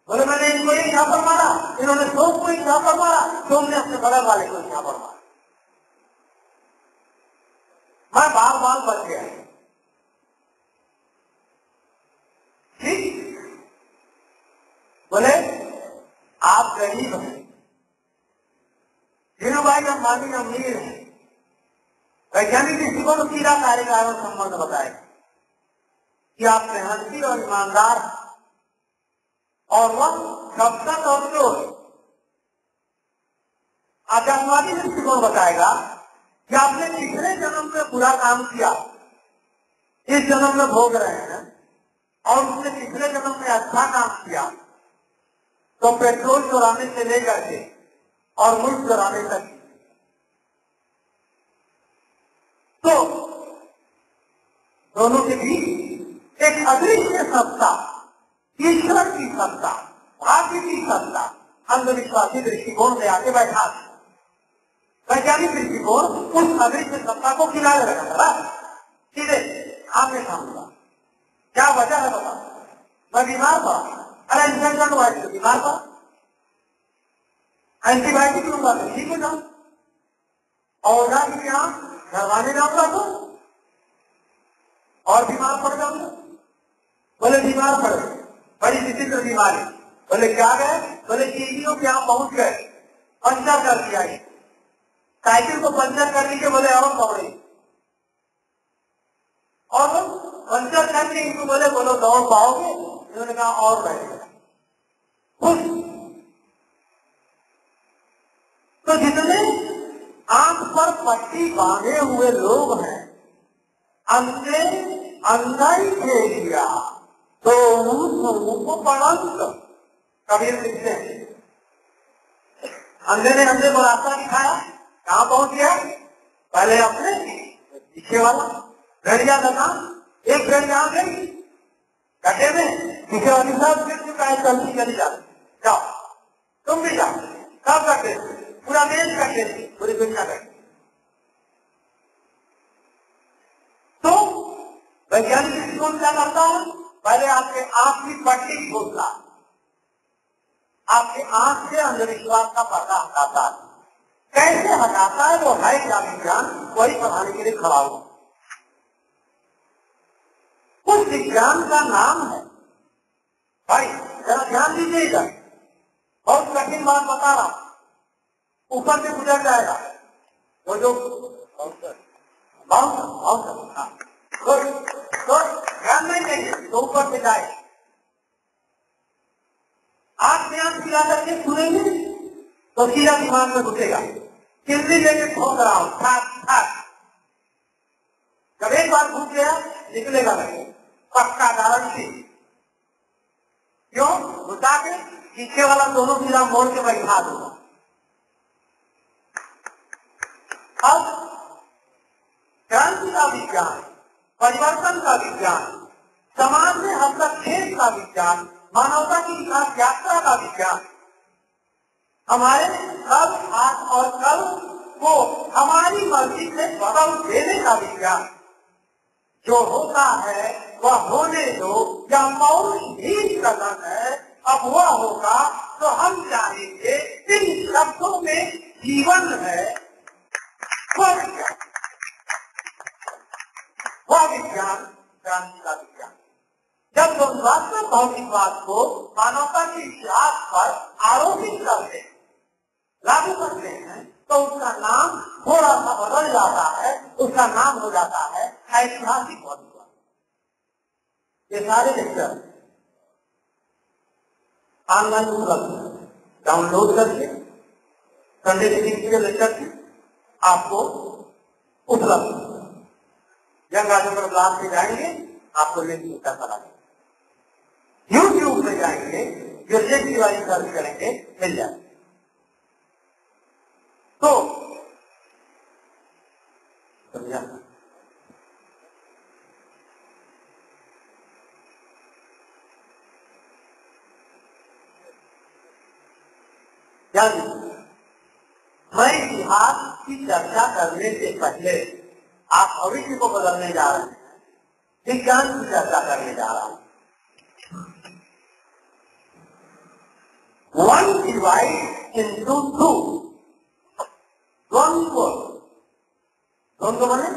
Speaker 1: बोले मैंने इनको एक झापड़ मारा, इन्होंने दो को एक झापड़ मारा, तुमने अपने बगल वाले को एक झापड़ मारा, मैं बाल बाल बच गया। ठीक? बोले आप गरीब हैं, धीरूभाई अंबानी अमीर है। वैज्ञानिक दृष्टिकोण सीधा कार्य कारण संबंध बताएगा कि आप मेहनती और ईमानदार, और वह सबक और चोर। आध्यात्मवादी दृष्टिकोण बताएगा कि आपने पिछले जन्म में बुरा काम किया, इस जन्म में भोग रहे हैं, और उसने पिछले जन्म में अच्छा काम किया, तो पेट्रोल चुराने से लेकर के और मुल्क चुराने तक। तो दोनों के बीच एक अदृश्य सत्ता ईश्वर की सत्ता, भाग्य की सत्ता अंधविश्वासी दृष्टिकोण से आके बैठा। वैज्ञानिक दृष्टिकोण उस अदृश्य सत्ता को किनारे रखा था। सीधे आपने सामने क्या वजह है बता? मैं बीमार था, अरे इन्फेक्शन हुआ है, बीमार था, एंटीबायोटिक लूंगा तो ठीक हो जाऊं, और यहाँ घरवाने जाऊंगा तो और बीमार पड़ जाऊंगा। बोले बीमार पड़ गए, बड़ी विचित्र बीमारी। बोले क्या गए? बोले चीनियों के यहाँ पहुंच गए, पंचर कर दिया, साइकिल को पंचर करने के बोले और पकड़े, और पंचर करके इनको बोले बोलो दौड़ पाओगे? इन्होंने कहा और बैठे। तो जितने आंख पर पट्टी बांधे हुए लोग हैं, अंधे अंधाई खेल दिया तो को पढ़ंत कबीर लिखते हैं। अंधे ने अंधे को रास्ता दिखाया, कहां पहुंच गया? पहले अपने पीछे वाला भेड़िया लगा, एक भेड़िया गई गड्ढे में, पीछे वाली सब गिर चुका है, चलती चली जा, जाओ तुम भी जाओ, सब गड्ढे, पूरा देश गड्ढे, पूरी दुनिया गड्ढे। तो वैज्ञानिक दृष्टिकोण क्या करता है? पहले आपके आंख की पट्टी खोलता, आपके आंख से अंधविश्वास का पर्दा हटाता है। कैसे हटाता है वो है क्या विज्ञान, वही पढ़ाने के लिए खड़ा हुआ। उस विज्ञान का नाम है, भाई जरा ध्यान दीजिएगा, बहुत कठिन बात बता रहा हूं, ऊपर से गुजर जाएगा वो जो ध्यान नहीं देंगे तो ऊपर से जाए। आप ध्यान दिला करके सुनेंगे तो सीधा दिमाग में घुसेगा। किल्ली लेके ठोक रहा हूं, जब एक बार घुस गया निकलेगा नहीं, पक्का गारंटी। क्यों? घुसा के पीछे वाला दोनों सीधा मोड़ के बैठा दूंगा। अब क्रांति का विज्ञान, परिवर्तन का विज्ञान, समाज में हस्तक्षेप का विज्ञान, मानवता की विकास यात्रा का विज्ञान, हमारे कल आज और कल को हमारी मर्जी से बदल देने का विज्ञान। जो होता है वह होने दो, या मौत ही कदम है, अब वह होगा तो हम जानेंगे। इन शब्दों में जीवन है, वह विज्ञान क्रांति का विज्ञान। जब लोग वास्तव भौतिकवाद को मानवता के इतिहास पर आरोपित करते हैं, लागू करते हैं, तो उसका नाम थोड़ा सा बदल जाता है, उसका नाम हो जाता है ऐतिहासिक भौतिकवाद। ये सारे लेक्चर ऑनलाइन उपलब्ध, डाउनलोड करके संडे के लेक्चर आपको उपलब्ध। जंगाजपुर ब्लॉग से जाएंगे, आपको लिंक मिलता चला जाएगा। यूट्यूब में जाएंगे, जो लेक्चर वाली सर्च करेंगे मिल जाएगा। तो समझा? मैं इतिहास की चर्चा करने से पहले आप भविष्य को बदलने जा रहे हैं, विज्ञान की चर्चा करने जा रहा हूं। One divide into two, द्वंद्व बने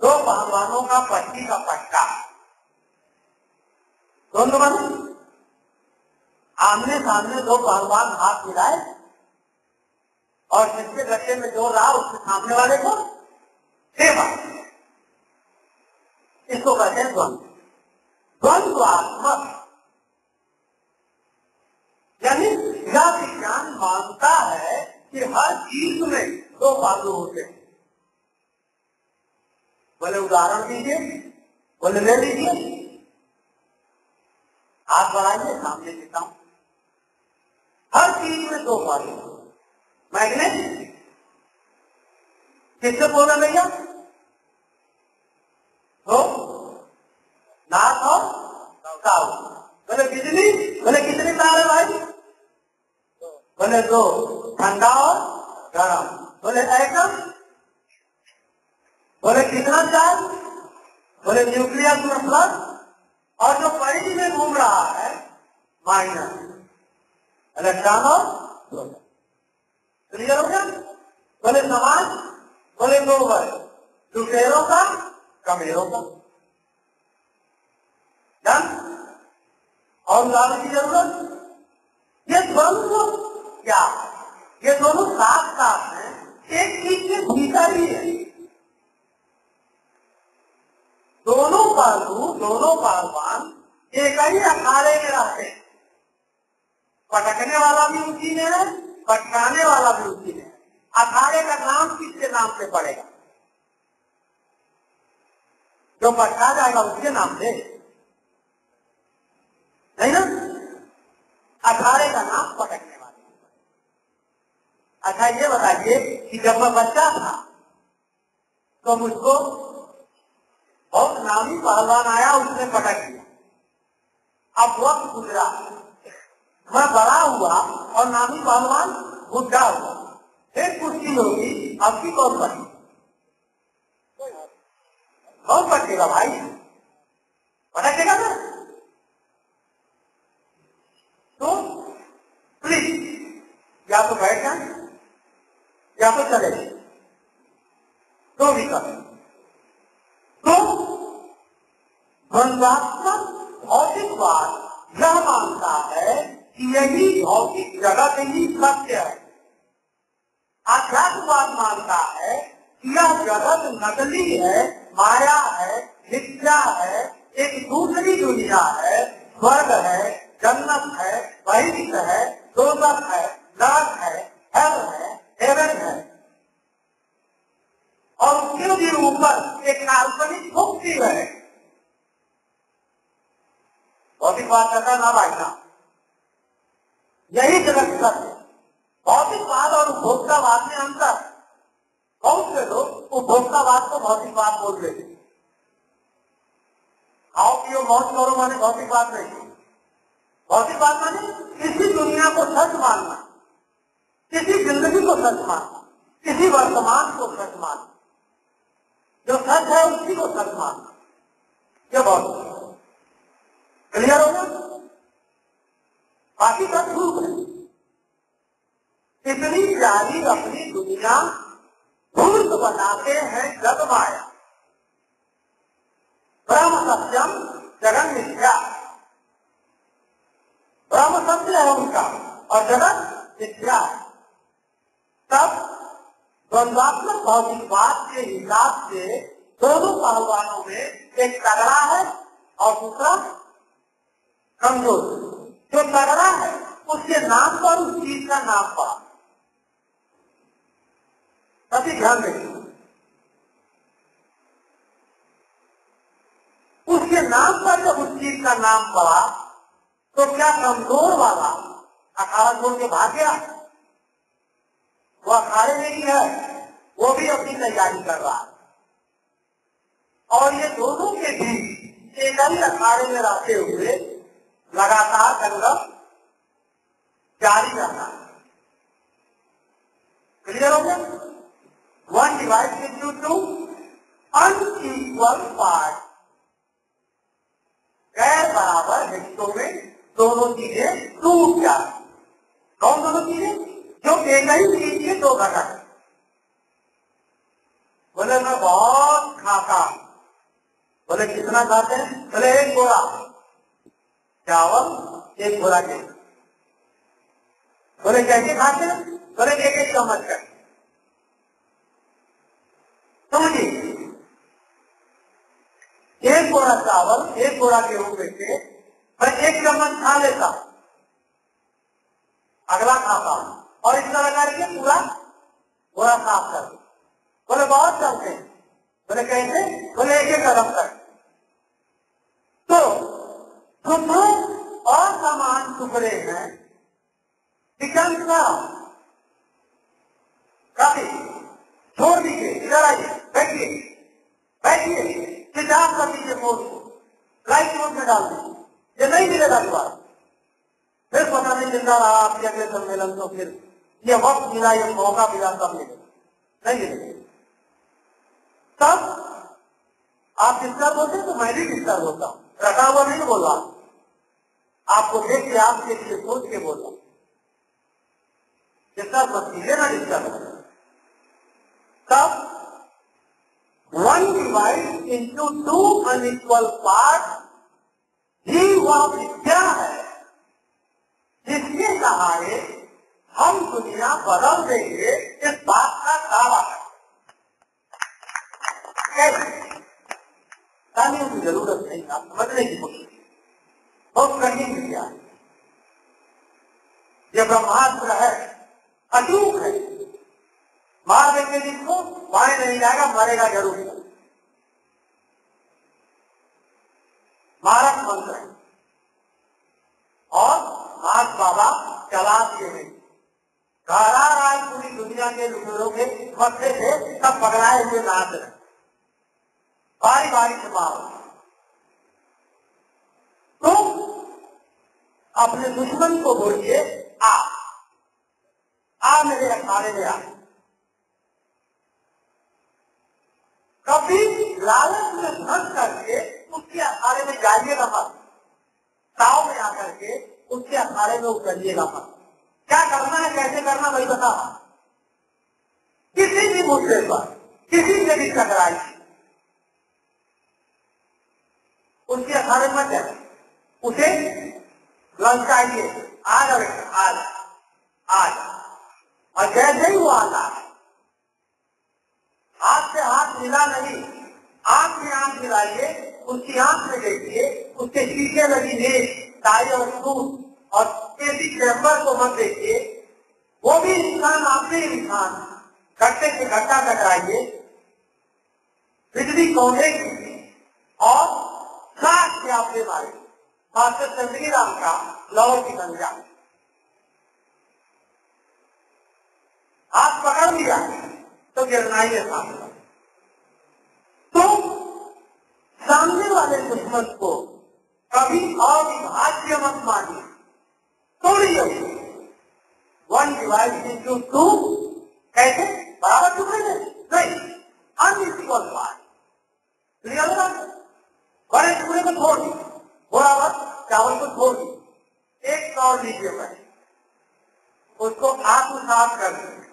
Speaker 1: दो पहलवानों का पट्टी का पट्टा, द्वंद्व बने आमने सामने दो पहलवान हाथ मिलाए और जिसके गड्ढे में जोर रहा उसके सामने वाले को सेवा, इसको कहते हैं द्वंद्व। द्वंद्वात्मक यानी यह विज्ञान मानता है कि हर चीज में दो पहलू होते हैं। बोले उदाहरण दीजिए, बोले ले लीजिए, हाथ बढ़ाइए, सामने देता हूं। हर चीज में दो पहलू, मैग्नेट किससे बोला भैया? तो नाथ और साउथ, बोले बिजली बोले दो, ठंडा और गर्म। बोले एटम, बोले कितना चार्ज, बोले न्यूक्लियस में प्लस, और जो परिधि में घूम रहा है माइनस, इलेक्ट्रॉन और प्रोटॉन। क्लियर हो गया? बोले समाज, बोले दो वर्ग, लुटेरों का कमेरों का। डन? और उदाहरण की जरूरत? ये दोनों क्या, ये दोनों साथ साथ हैं, एक चीज के भीतर ही है। दोनों पहलू, दोनों पहलवान एक ही अखाड़े में रहते हैं। पटकने वाला भी उसी में है, पटकाने वाला भी उसी में है। अखाड़े का नाम किसके नाम से पड़ेगा? जो पटका जाएगा उसके नाम से, नहीं ना? अखाड़े का नाम पटकने वाले। अच्छा ये बताइए कि जब मैं बच्चा था तो मुझको बहुत नामी पहलवान आया, उसने पटक दिया। अब वक्त गुजरा, मैं बड़ा हुआ और नामी पहलवान बुढ़ा हुआ, फिर कुश्ती होगी, आपकी कौन पटी? कौन पटेगा भाई? पटकेगा ना? तो प्लीज या तो बैठ जाए या तो चले जाए, तो भी कर। तो द्वंद्वात्मक भौतिकवाद यह मानता है कि यही भौतिक जगत ही सत्य है। आध्यात्मवाद मानता है कि यह जगत नकली है, माया है, मिथ्या है, एक दूसरी दुनिया है, स्वर्ग है, जन्नत है, बहिष्ठ है, दोजख है, नरक है, हेल है, हेवन है, और उसके भी ऊपर एक काल्पनिक मुक्ति है। भौतिकवाद कहता ना भाई ना, यही जगत सत्य। भौतिकवाद और उपभोक्तावाद में अंतर। बहुत से लोग उपभोक्तावाद को भौतिकवाद बोल देते। आओ पियो मौज करो माने भौतिकवाद नहीं। भौतिकवाद माने किसी दुनिया को सच मानना, किसी जिंदगी को सच मानना, किसी वर्तमान को सच मानना, जो सच है उसी को सच मानना। ये बहुत क्लियर होगा? बाकी सब झूठ है। इतनी प्यारी अपनी दुनिया धूर्त बनाते हैं जग माया। ब्रह्म सत्यम जगन मिथ्या। ब्रह्म सत्य है उनका और जगत मिथ्या है। तब द्वंद्वात्मक भौतिकवाद के हिसाब से दोनों पहलवानों में एक तगड़ा है और दूसरा कमजोर। जो तगड़ा है उसके नाम पर उस चीज का नाम पड़ा। कभी ध्यान रखिए, उसके नाम पर जब उस चीज का नाम पड़ा तो क्या कमजोर वाला अखाड़ा छोड़ के भाग गया? वो अखाड़े में ही है, वो भी अपनी तैयारी कर रहा है। और ये दोनों के बीच एक ही अखाड़े में रहते हुए लगातार संघर्ष जारी रहना। क्लियर हो गया? One divide into two unequal part. गैर बराबर हिस्सों में दोनों चीजें टूट जाती। कौन दोनों चीजें? जो एक ही चीज के दो घटक। बोले मैं बहुत खाता हूं। बोले कितना खाते हैं? बोले एक बोरा चावल, एक बोरा गेहूं। बोले कैसे खाते हैं? बोले एक एक चम्मच कर। समझिए, एक बोरा चावल, एक बोरा गेहूं में से मैं एक चम्मच खा लेता हूं, अगला खाता हूं और इस तरह करके पूरा बोरा साफ कर दो। बोले बहुत करते हैं। बोले कैसे? बोले एक एक कदम कर। तो जो असमान टुकड़े हैं काफी छोड़ दीजिए, इधर आइए, बैठिए बैठिए, किताब कर दीजिए मोड को, लाइट मोड में डाल दीजिए। ये नहीं मिलेगा दोबारा, फिर पता नहीं जिंदा रहा आप या अगले सम्मेलन तो फिर ये वक्त मिला, ये मौका मिला, तब मिलेगा, नहीं मिलेगा। तब आप डिस्टर्ब होते तो मैं भी डिस्टर्ब होता हूँ, रखा हुआ नहीं बोल रहा, आपको देख के आपके लिए सोच के बोल रहा हूँ। डिस्टर्ब मत कीजिए ना, डिस्टर्ब। तब one divided into two unequal parts ही वह विद्या है जिसके सहारे हम दुनिया बदल देंगे, इस बात का दावा है। तालियों की जरूरत नहीं, आप समझने की कोशिश, बहुत कठिन विद्या है। यह ब्रह्मास्त्र है, अचूक है, मार देंगे जिसको मारे नहीं जाएगा, मरेगा जरूर। मारक मंत्र है और आज बाबा चला दिए हैं। घरा राज पूरी दुनिया के लुटेरों के मत्थे से सब पकड़ाए हुए नाच रहे, बारी बारी से मारो। तो अपने दुश्मन को बोलिए, आ मेरे अखाड़े में आ। कभी लालच में फंस करके उसके अखाड़े में जाइएगा मत, ताव में आकर के उसके अखाड़े में उतरिएगा मत। क्या करना है, कैसे करना, वही बता। किसी भी मुद्दे पर किसी से भी टकराई, उसके अखाड़े में मत जाए, उसे ललचाइए, आज आज आज। और जैसे ही वो आता है, हाथ से हाथ मिला नहीं, आंख में आंख मिलाइए, उसकी आंख में देखिए, उसके शीशे लगी नेक, टाई और सूट और किसी चैम्बर को मत देखिए। वो भी इंसान, आपसे इंसान, घट्टे से घट्टा टकराइए, बिजली कौंधेगी और साथ से आपसे मारे। मास्टर चंद्री राम का लौह की गंजा, हाथ पकड़ लिया तो गिरना ही है सामने। तो सामने वाले दुश्मन को कभी अविभाज्य मत मानिए, तोड़िए। 1 divided into 2 कैसे, बराबर टुकड़े नहीं, अनइक्वल पार्ट। क्लियर है? बड़े टुकड़े को छोड़ दी, बराबर चावल को छोड़ दी, एक कौर लीजिए भाई, उसको आत्मसात कर दीजिए,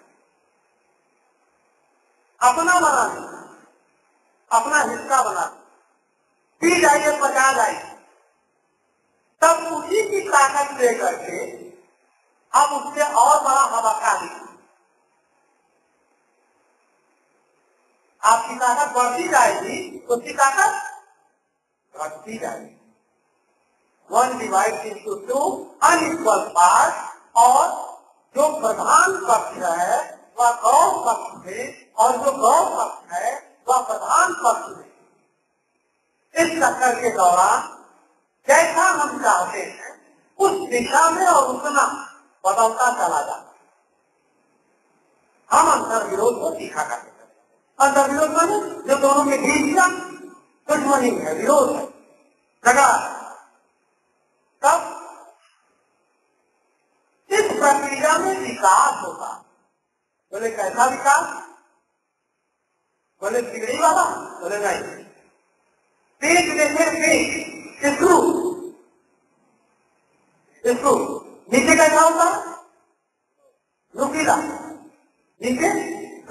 Speaker 1: अपना बना दीजिए, अपना हिस्सा बना पी जाइए, पचा जाइए। तब उसी की ताकत लेकर के अब उससे और बड़ा हवाका दीजिए, आपकी ताकत बढ़ती जाएगी, उसकी ताकत घटती जाएगी। 1 divided into 2 अनइक्वल पार्ट, और जो प्रधान पक्ष है वह गौ पक्ष में, और जो गौ पक्ष है वह प्रधान पक्ष में। इस चक्कर के दौरान जैसा हम चाहते हैं उस दिशा में और उतना बदलता चला जाता। हम अंतर विरोध को सीखा करते हैं। अंतर विरोध माने जो दोनों के बीच का दुश्मनी है, विरोध है, झगड़ा। तब इस प्रक्रिया में विकास होता। बोले कैसा विकास? बोले बिगड़ी वाला? बोले नहीं, पेट देखे पेट, इसको नीचे कैसा होता? नुकीला, नीचे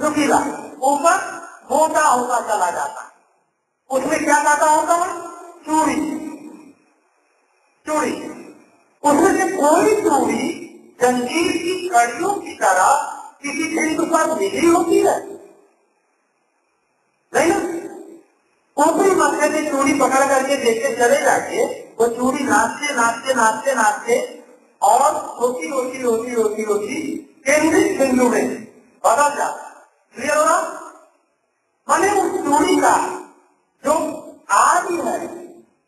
Speaker 1: नुकीला, ऊपर मोटा होता चला जाता। उसमें क्या ज्यादा होता है? चूड़ी, चूड़ी। उसमें से कोई चूड़ी जंजीर की कड़ियों की तरह किसी बिंदु पर मिली होती है नहीं ना? ऊपरी मथे में चूड़ी पकड़ करके देखे चले जाके वो चूड़ी नाचते नाचते नाचते नाचते और होती होती होती होती होती केंद्रित बिंदु में बदल जाता। क्लियर हो रहा? माने उस चूड़ी का जो आदि है,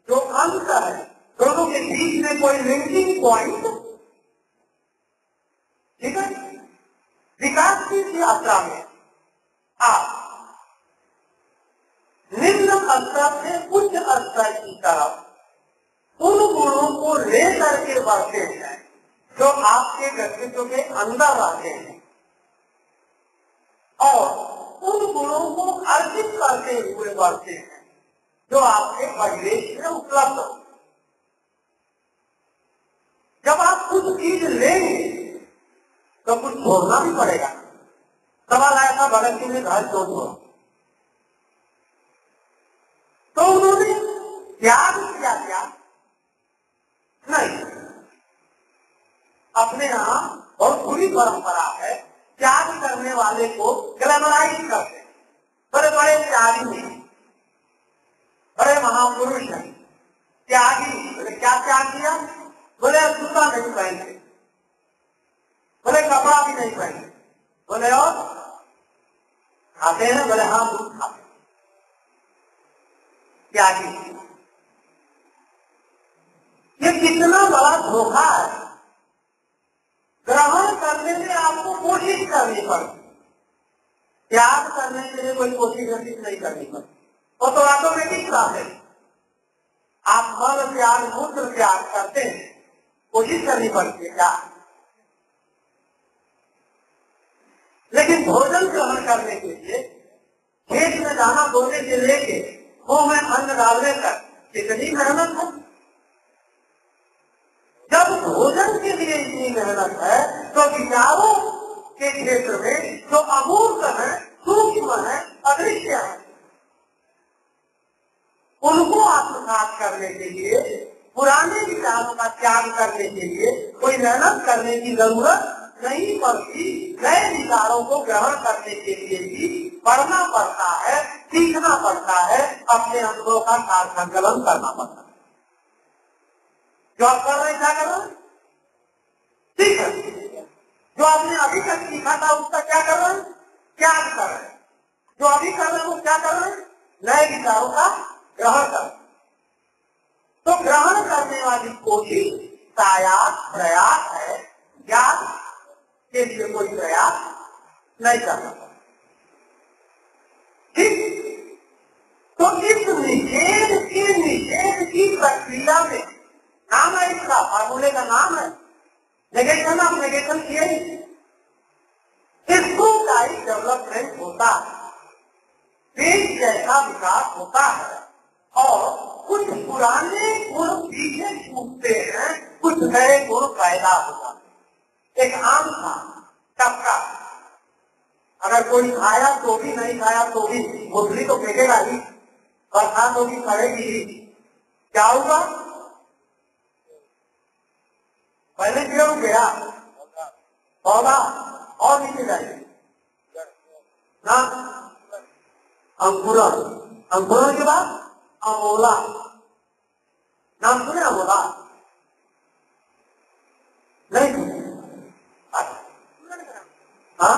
Speaker 1: जो अंत है, दोनों के बीच में कोई लिंकिंग पॉइंट, ठीक है? विकास की यात्रा में आप निम्न स्तर से उच्च स्तर की तरफ उन गुणों को लेकर के बढ़ते हैं जो आपके व्यक्तित्व के अंदर रहते हैं और उन गुणों को अर्जित करते हुए बढ़ते हैं जो आपके परिवेश में उपलब्ध हो। जब आप कुछ चीज लेंगे तो कुछ छोड़ना भी पड़ेगा। सवाल आया था भगत सिंह ने घर छोड़ दो, तो उन्होंने त्याग किया क्या? नहीं। अपने यहाँ बहुत बुरी परंपरा है, त्याग करने वाले को ग्लैमराइज करते, बड़े बड़े त्यागी हैं, बड़े महापुरुष हैं, त्यागी। बोले क्या त्याग किया? बोले जूता नहीं पहनते, बोले कपड़ा भी नहीं पहनते, बोले और खाते हैं? बोले हाँ दूध खाते। त्यागी। ये कितना बड़ा धोखा है। ग्रहण करने में आपको कोशिश करनी पड़ती, त्याग करने के लिए कोई कोशिश नहीं करनी पड़ती, वो तो ऑटोमेटिक बात है। आप मल त्याग मूत्र त्याग करते हैं, कोशिश करनी पड़ती है क्या? लेकिन भोजन ग्रहण करने के लिए खेत में दाना बोने से लेके वो में अन्न डालने तक कितनी मेहनत है। जब भोजन के लिए इतनी मेहनत है तो विचारों के क्षेत्र में जो अमूर्त है, सूक्ष्म है, अदृश्य है, उनको आत्मसात करने के लिए, पुराने विचारों का त्याग करने के लिए कोई मेहनत करने की जरूरत नहीं पड़ती। नए विचारों को ग्रहण करने के लिए भी पढ़ना पड़ता है, सीखना पड़ता है, अपने अनुभव का सार संकलन करना पड़ता है। जो आप कर रहे हैं क्या कर रहे हैं? ठीक है। जो आपने अभी तक सीखा था उसका क्या कर रहे हैं? त्याग कर रहे हैं। जो अभी कर रहे हैं वो क्या कर रहे हैं? नए विचारों का ग्रहण कर रहे हैं। तो ग्रहण करने वाली कोशिश प्रयास है, ज्ञान के लिए कोई प्रयास नहीं करना। ठीक। तो इस निषेध की प्रक्रिया में नाम है, इसका फार्मूले का नाम है नेगेशन। आप नेगेशन किए, इसको टाइप डेवलपमेंट होता है, पेज जैसा विकास होता है और कुछ पुराने गुण पीछे छूटते हैं, कुछ नए गुण पैदा हो जाते हैं। एक आम था टपका, अगर कोई खाया तो भी, नहीं खाया तो भी, गुठली तो फेंकेगा ही, बरसात होगी पड़ेगी ही, क्या होगा? पहले क्यों गया पौधा और नीचे जाएगी ना, अंकुरण, अंकुरण के बाद अमोला। नाम सुने अमोला? नहीं सुने? हाँ,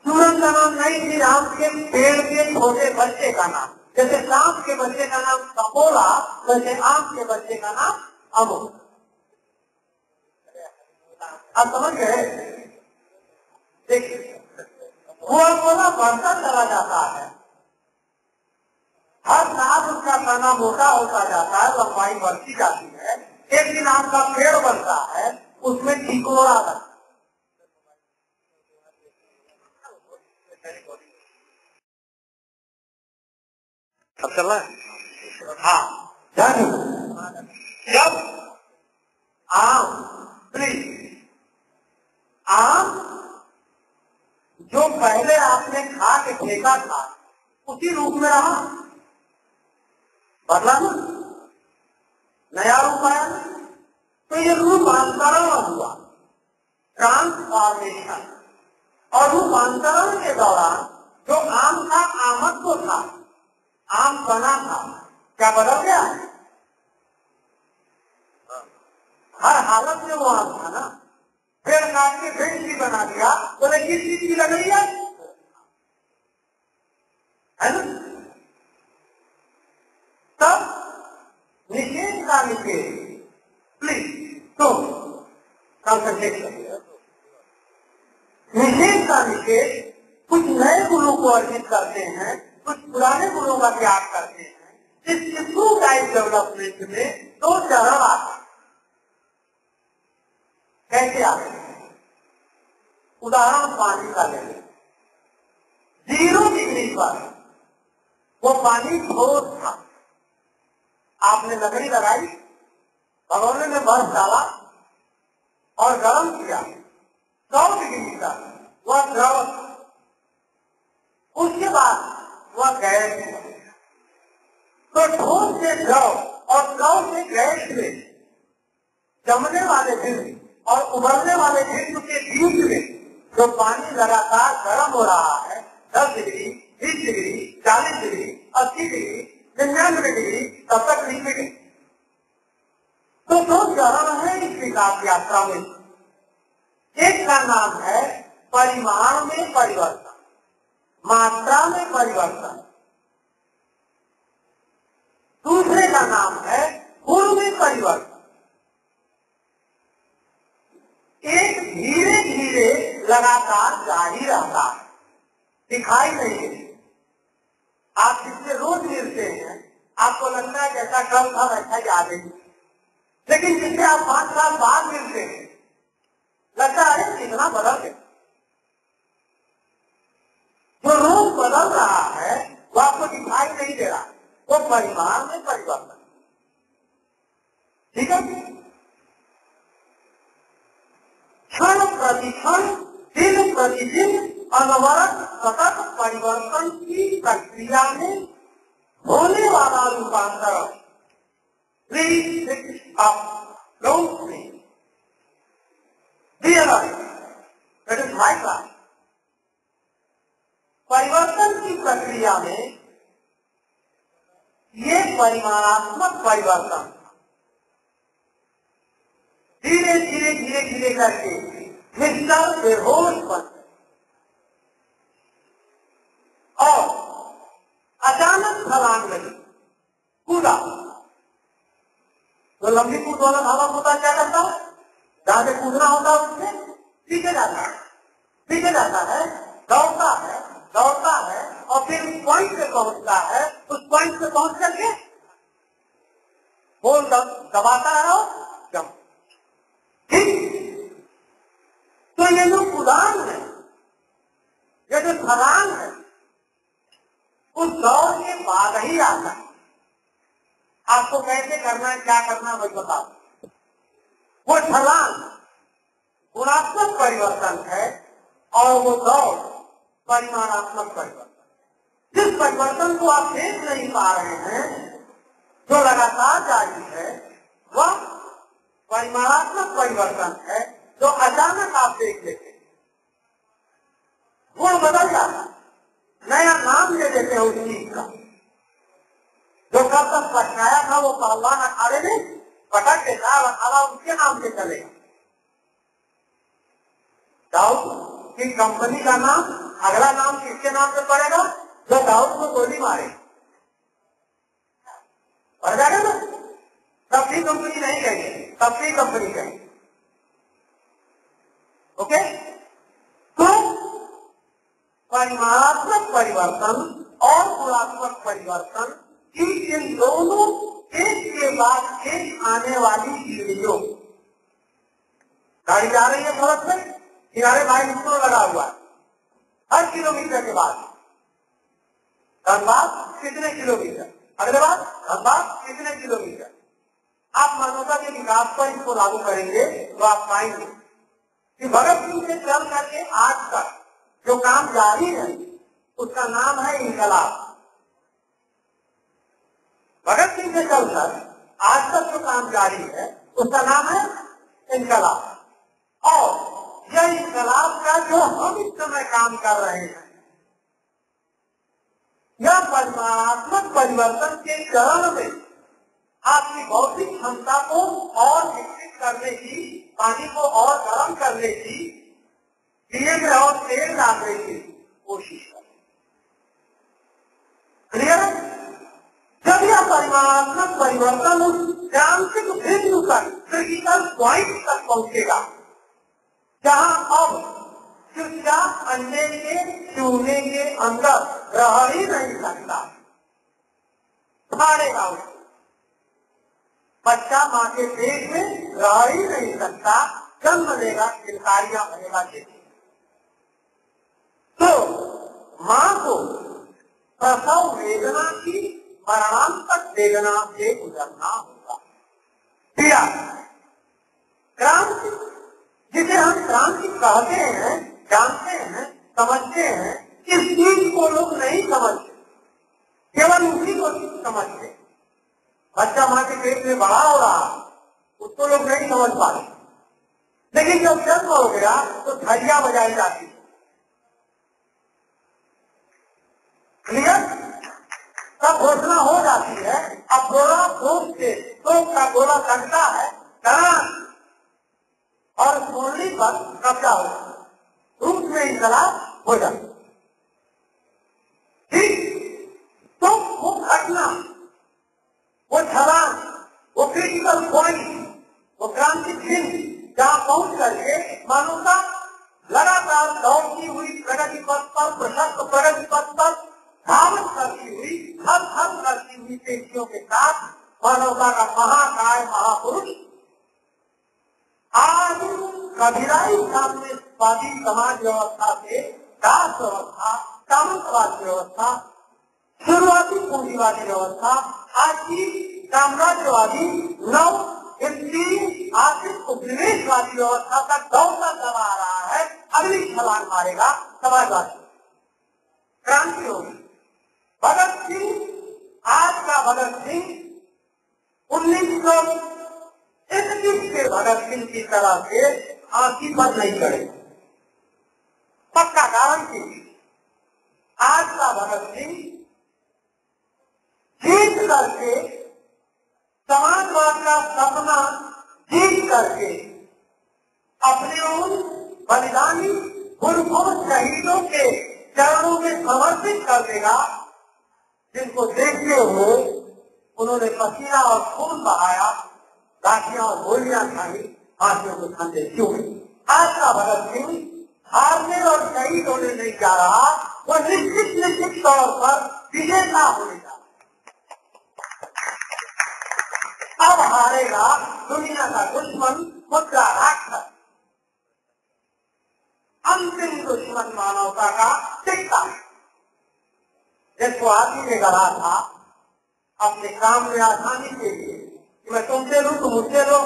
Speaker 1: चूरन का नाम नहीं थी, आम के पेड़ के छोटे बच्चे का नाम। जैसे सांप के बच्चे का नाम कपोला, वैसे आम के बच्चे का नाम अमोला। आप समझ गए? देखिए, वो अमोला बढ़ता चला जाता है, हर साल उसका तना मोटा होता जाता है, लंबाई बढ़ती जाती है। एक दिन आम का पेड़ बनता है, उसमें टिकोड़ा लगता है। अब चल रहा है? हाँ, जब आम जो पहले आपने खा के फेंका था उसी रूप में रहा, बदला ना, नया रूप आया ना, तो ये रूपांतरण हुआ, ट्रांसफॉर्मेशन। और रूपांतरण के दौरान जो आम का आमत्व था, आम बना था, क्या बदल गया? हर हालत में वो आम था ना। पेड़ काट के पेड़ भी बना दिया, बोले किस चीज की लग रही है ना? तब निषेध का निषेध, प्लीज तो कंसंट्रेशन, निषेध का निषेध कुछ नए गुणों को अर्जित करते हैं, कुछ पुराने गुणों का त्याग करते हैं। इस ट्रू टाइप डेवलपमेंट में दो चरण आते हैं। कैसे आ गए? उदाहरण पानी का ले लें। 0 डिग्री पर वो पानी ठोस था, आपने लकड़ी लगाई, भगोने में बर्फ डाला और गर्म किया, 100 डिग्री तक वह द्रव था। उसके बाद वह गैस हुआ। तो ठोस से द्रव और द्रव से गैस में जमने वाले जिस्म और उबलने वाले जिस्म के बीच में जो पानी लगातार गर्म हो रहा है, 10 degree, 20 degree, 40 degree, 80 degree, 99 degree, तब तक लिक्विड है। तो दो चरण है इस विकास यात्रा में। एक का नाम है परिमाण में परिवर्तन, मात्रा में परिवर्तन। दूसरे का नाम है गुण में परिवर्तन। एक धीरे धीरे लगातार जारी रहता है, दिखाई नहीं देता। आप जिससे रोज मिलते हैं आपको लगता है जैसा कल था वैसा याद है, लेकिन जिससे आप 5 साल बाद मिलते हैं लगता है कितना बदल गया। जो रोज बदल रहा है वो आपको दिखाई नहीं दे रहा, वो परिमाण में परिवर्तन। ठीक है, क्षण प्रतिक्षण, दिन प्रतिदिन अनवरत सतत परिवर्तन की प्रक्रिया में होने वाला रूपांतरण परिवर्तन की प्रक्रिया में ये परिमाणात्मक परिवर्तन धीरे धीरे धीरे धीरे करके मिस्टर बेहोश बन और अचानक छलांग लगी, कूदा। तो लंबी कूद वाला धावक होता क्या करता है? जहां से कूदना होता है उससे पीछे जाता है, पीछे जाता है, दौड़ता है, दौड़ता है और फिर उस पॉइंट पे पहुंचता है। उस पॉइंट पे पहुंच करके बोल दबाता है और जम। ठीक, तो ये जो उदाहरण है, ये जो छलांग है, उस दौड़ के बाद ही आता है। आपको कैसे करना है, क्या करना है, वही बताओ। वो छलांग गुणात्मक परिवर्तन है और वो दौड़ परिमाणात्मक परिवर्तन। जिस परिवर्तन को आप देख नहीं पा रहे हैं, जो लगातार जारी है, वह परिमाणात्मक परिवर्तन है जो अचानक आप देख लेते हैं। गुण बदल जाता है, नया नाम ले देते हैं उस चीज का। जो कब तक पछाया था वो पहलवान अखाड़े में पटक के साथ अखाड़ा उसके नाम से चलेगा। दाऊद की कंपनी का नाम, अगला नाम किसके नाम से पड़ेगा? जो दाऊद को गोली मारे पड़ जाएगा ना। सबकी कंपनी नहीं कहेंगे, सबकी कंपनी कहेंगे। ओके, तो परिमाणात्मक परिवर्तन और गुणात्मक परिवर्तन की इन दोनों एक के बाद एक आने वाली पीढ़ियों। गाड़ी जा रही है सड़क पे, किनारे भाई स्टोर लगा हुआ है, हर किलोमीटर के बाद धनबाद कितने किलोमीटर, अगले बार धनबाद कितने किलोमीटर। आप मानवता के विकास पर इसको लागू करेंगे तो आप पाएंगे कि भगत सिंह से चल करके आज तक जो काम जारी है उसका नाम है इनकलाब। भगत सिंह से चलकर आज तक जो काम जारी है उसका नाम है इनकलाब। और यह इनकलाब का जो हम इस समय काम कर रहे हैं, यह परिमाणात्मक परिवर्तन के चरण में आपकी बौद्धिक क्षमता को और विकसित करने की, पानी को और गर्म करने की, दिए में और तेल डालने की कोशिश करें। क्लियर है? जब यह परिमाणात्मक परिवर्तन उस क्रांतिक बिंदु तक, क्रिटिकल पॉइंट तक पहुंचेगा जहां अब चुपचाप अंडे के चूने के अंदर रह ही नहीं सकता, फाड़ेगा उसको। बच्चा मां के पेट में रह ही नहीं सकता, जन्म लेगा, किलकारियां भरेगा देती। तो माँ को प्रसव वेदना की मरणांतक वेदना से गुजरना होगा। पीड़ा, क्रांति, जिसे हम क्रांति कहते हैं, जानते हैं, समझते हैं, इस चीज को लोग नहीं समझते, केवल उसी को समझते। बच्चा माँ के पेट में बड़ा हो रहा, उसको लोग नहीं समझ पाते, लेकिन जब जन्म हो गया तो धैर्य बजाई जाती है। क्लियर? तब घोषणा हो जाती है। अब गोला धूप से धूप का गोला कटता है और सोनी पर कब्जा हो जाता है, धूप में इंकलाब हो जाता है। ठीक? तो वो घटना, वो छलांग, वो क्रिटिकल पॉइंट, वो क्रांति चिन्ह जहाँ पहुंच करके मानवता लगातार दौड़ती हुई प्रगति पथ पर, प्रशस्त प्रगति पथ पर धावन करती हुई, हर करती हुई पेशियों के साथ मानवता का महाकाय महापुरुष आज कबीराई साम्यवादी समाज व्यवस्था से दास व्यवस्था, सामंतवाद व्यवस्था, शुरुआती पूंजीवादी व्यवस्था, आज की साम्राज्यवादी नव आर्थिक उपनिवेशवादी व्यवस्था का दौड़ता चला आ रहा है। अगली छलांग मारेगा समाजवादी, क्रांति होगी। भगत सिंह, आज का भगत सिंह 1931 के भगत सिंह की तरह से आंखी पर नहीं चढ़े, पक्का गारंटी। आज का भगत सिंह जीत करके, समाजवाद का सपना जीत करके अपने उन बलिदानी गुरखोर शहीदों के चरणों में समर्पित कर देगा जिनको देखते हुए उन्होंने पसीना और खून बहाया, लाठियां और गोलियां खाई, फांसियों के फंदे चूमे। आज का भगत सिंह हारने और शहीद होने नहीं जा रहा, वो निश्चित तौर पर विजेता होने जा रहा। अब हारेगा दुनिया का दुश्मन, मुद्रा राक्षस, अंतिम दुश्मन मानवता का टिक्का, जिसको आदमी ने गढ़ा था अपने काम में आसानी के लिए कि मैं तुमसे लूं, तुम मुझसे लो,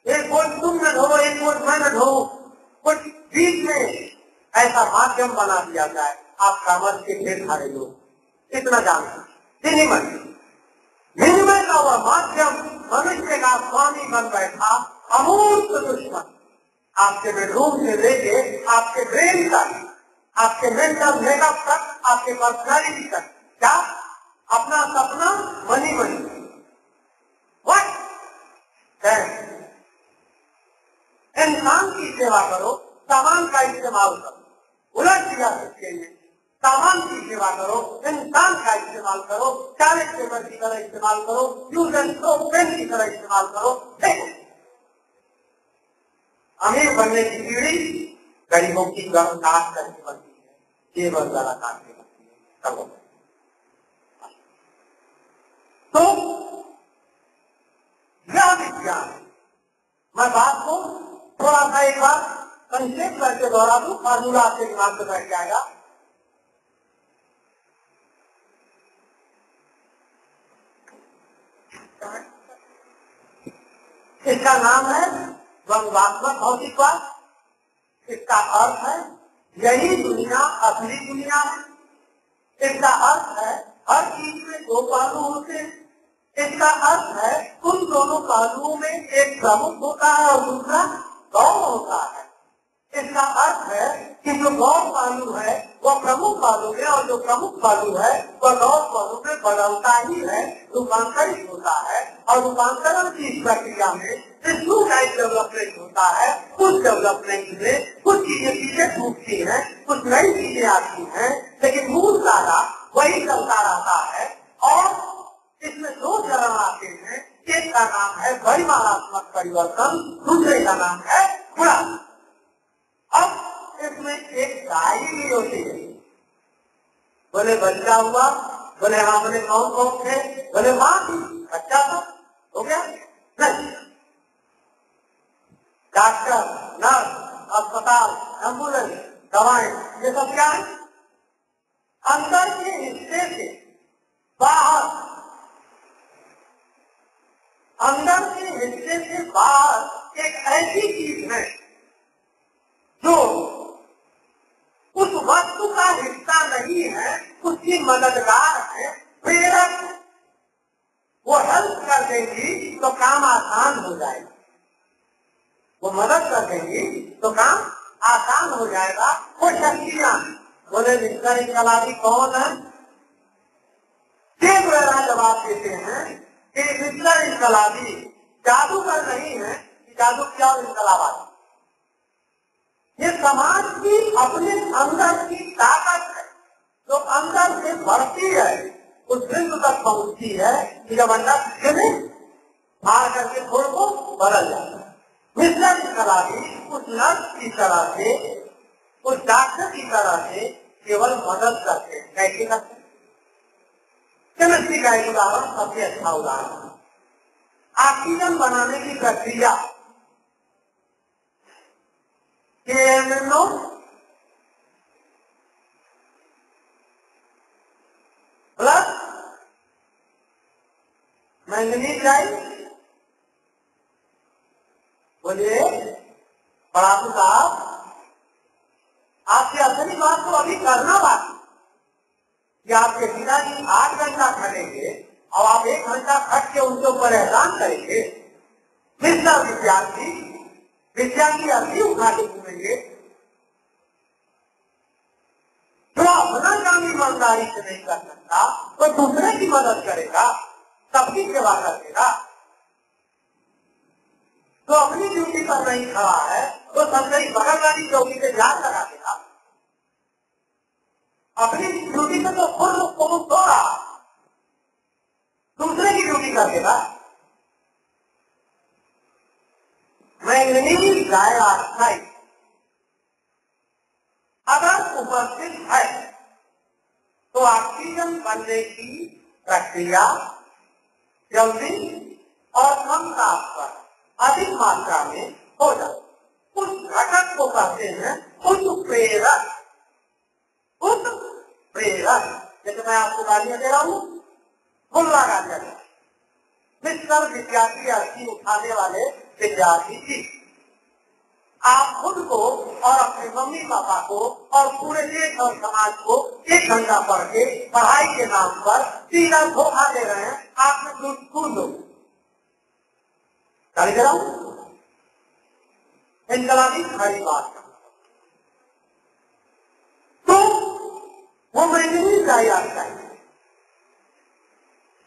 Speaker 1: एक वोट तुम न ढो, एक वोट मैं न ढो, कुछ बीच में ऐसा माध्यम बना दिया जाए, आप कामर्स के ढेर सारे लोग इतना जानते। विनिमय का वह माध्यम मनुष्य का स्वामी बन बैठा, अमूर्त दुश्मन, आपके बेडरूम से लेके आपके ब्रेन तक, आपके मेंटल मेकअप तक, आपके पर्सनैलिटी तक। क्या? अपना सपना मनी इंसान की सेवा करो, सामान का इस्तेमाल करो। उलट दिया सकते हैं, सामान की सेवा करो, इंसान का इस्तेमाल करो, टॉयलेट पेपर की तरह इस्तेमाल करो, यूज एंड थ्रो पेन की तरह इस्तेमाल करो। देखो, अमीर बनने की पीढ़ी गरीबों की गर्म काट करके बनती है, केवल गला काट के बनती है। करो तो यह विज्ञान, मैं बात को थोड़ा सा एक बार संक्षेप करके दोहरा दूं, फार्मूला आपके दिमाग में बैठ जाएगा। इसका नाम है द्वंद्वात्मक भौतिकवाद। इसका अर्थ है यही दुनिया असली दुनिया है। इसका अर्थ है हर चीज में दो पहलू होते हैं। इसका अर्थ है उन दोनों पहलुओं में एक प्रमुख होता है और दूसरा गौण होता है। इसका अर्थ है कि जो गौण पहलू है वह प्रमुख पहलू है और जो प्रमुख पहलू है वह गौण पहलू में बदलता ही है, रूपांतरित होता है। और रूपांतरण की प्रक्रिया में टिश्यू टाइप डेवलपमेंट होता है। उस डेवलपमेंट में कुछ चीजें पीछे छूटती हैं, कुछ नई चीजें आती हैं, लेकिन मूल धारा वही चलता रहता है। और इसमें दो चरण आते हैं, एक का नाम है परिमाणात्मक परिवर्तन, दूसरे का नाम है गुणा। अब इसमें एक डायरी भी होती है, बोले बच्चा हुआ, बोले हाँ, बोले कौन थे, बोले माँ थी, बच्चा था, हो गया नहीं। डॉक्टर, नर्स, अस्पताल, एम्बुलेंस, दवाएं, ये सब क्या है? अंदर के हिस्से से बाहर, अंदर के हिस्से से बाहर एक ऐसी चीज है जो उस वस्तु का हिस्सा नहीं है, उसकी मददगार है, प्रेरक है। वो हेल्प कर देंगी तो काम आसान हो जाएगा, वो मदद कर देंगी तो काम आसान हो जाएगा। वो शक्तियां, बोले मिस्टर इनकलाबी कौन है? जवाब देते हैं कि मिस्टर इनकलाबी जादूगर नहीं है कि जादू किया और इनकलाब आ, ये समाज की अपने अंदर की ताकत है जो अंदर से बढ़ती है, उस बिंदु तक पहुंचती है कि जब अंदर से मार करके थोड़ को बदल जाता है। मिस्टर इनकलाबी उस नर्स की तरह से, उस डॉक्टर की तरह से केवल मदद करते हैं। कैसे करते हैं? केमिस्ट्री का एक उदाहरण सबसे अच्छा उदाहरण है। ऑक्सीजन बनाने की प्रक्रिया KNO प्लस मैंगनीज डाई, बोलिए पढ़ाकू साहब, आपकी असली बात तो अभी करना बाकी कि आपके पिताजी 8 घंटा खटेंगे और आप 1 घंटा खट के उनके ऊपर एहसान करेंगे। मिस्टर विद्यार्थी विद्या की अर्थी उठा के घूमेंगे, जो अपना काम ईमानदारी से नहीं कर सकता तो दूसरे की मदद करेगा, सबकी सेवा करेगा। तो अपनी ड्यूटी पर नहीं खड़ा है तो सरकारी बगल वाली चौकी से जान लगा देगा। अपनी ड्यूटी में तो खुद पहुंच हो रहा, दूसरे की ड्यूटी कर देगा। मैंगनीज डाइऑक्साइड अगर उपस्थित है तो ऑक्सीजन बनने की प्रक्रिया जल्दी और कम ताप पर अधिक मात्रा में हो जाती। उस घटक को कहते हैं उत्प्रेरक। उत्प्रेरक जैसे मैं आपको गालियां दे रहा हूं, खुला गालियां दे, मिस्टर विद्यार्थी अर्थी उठाने वाले विद्यार्थी जी, आप खुद को और अपने मम्मी पापा को और पूरे देश और समाज को 1 घंटा पढ़ के पढ़ाई के नाम पर सीधा धोखा दे रहे हैं। आप में दूर लोग कर रहा हूं, इनकलाबी खरी बात है। तो वो मैंगनीज डाइऑक्साइड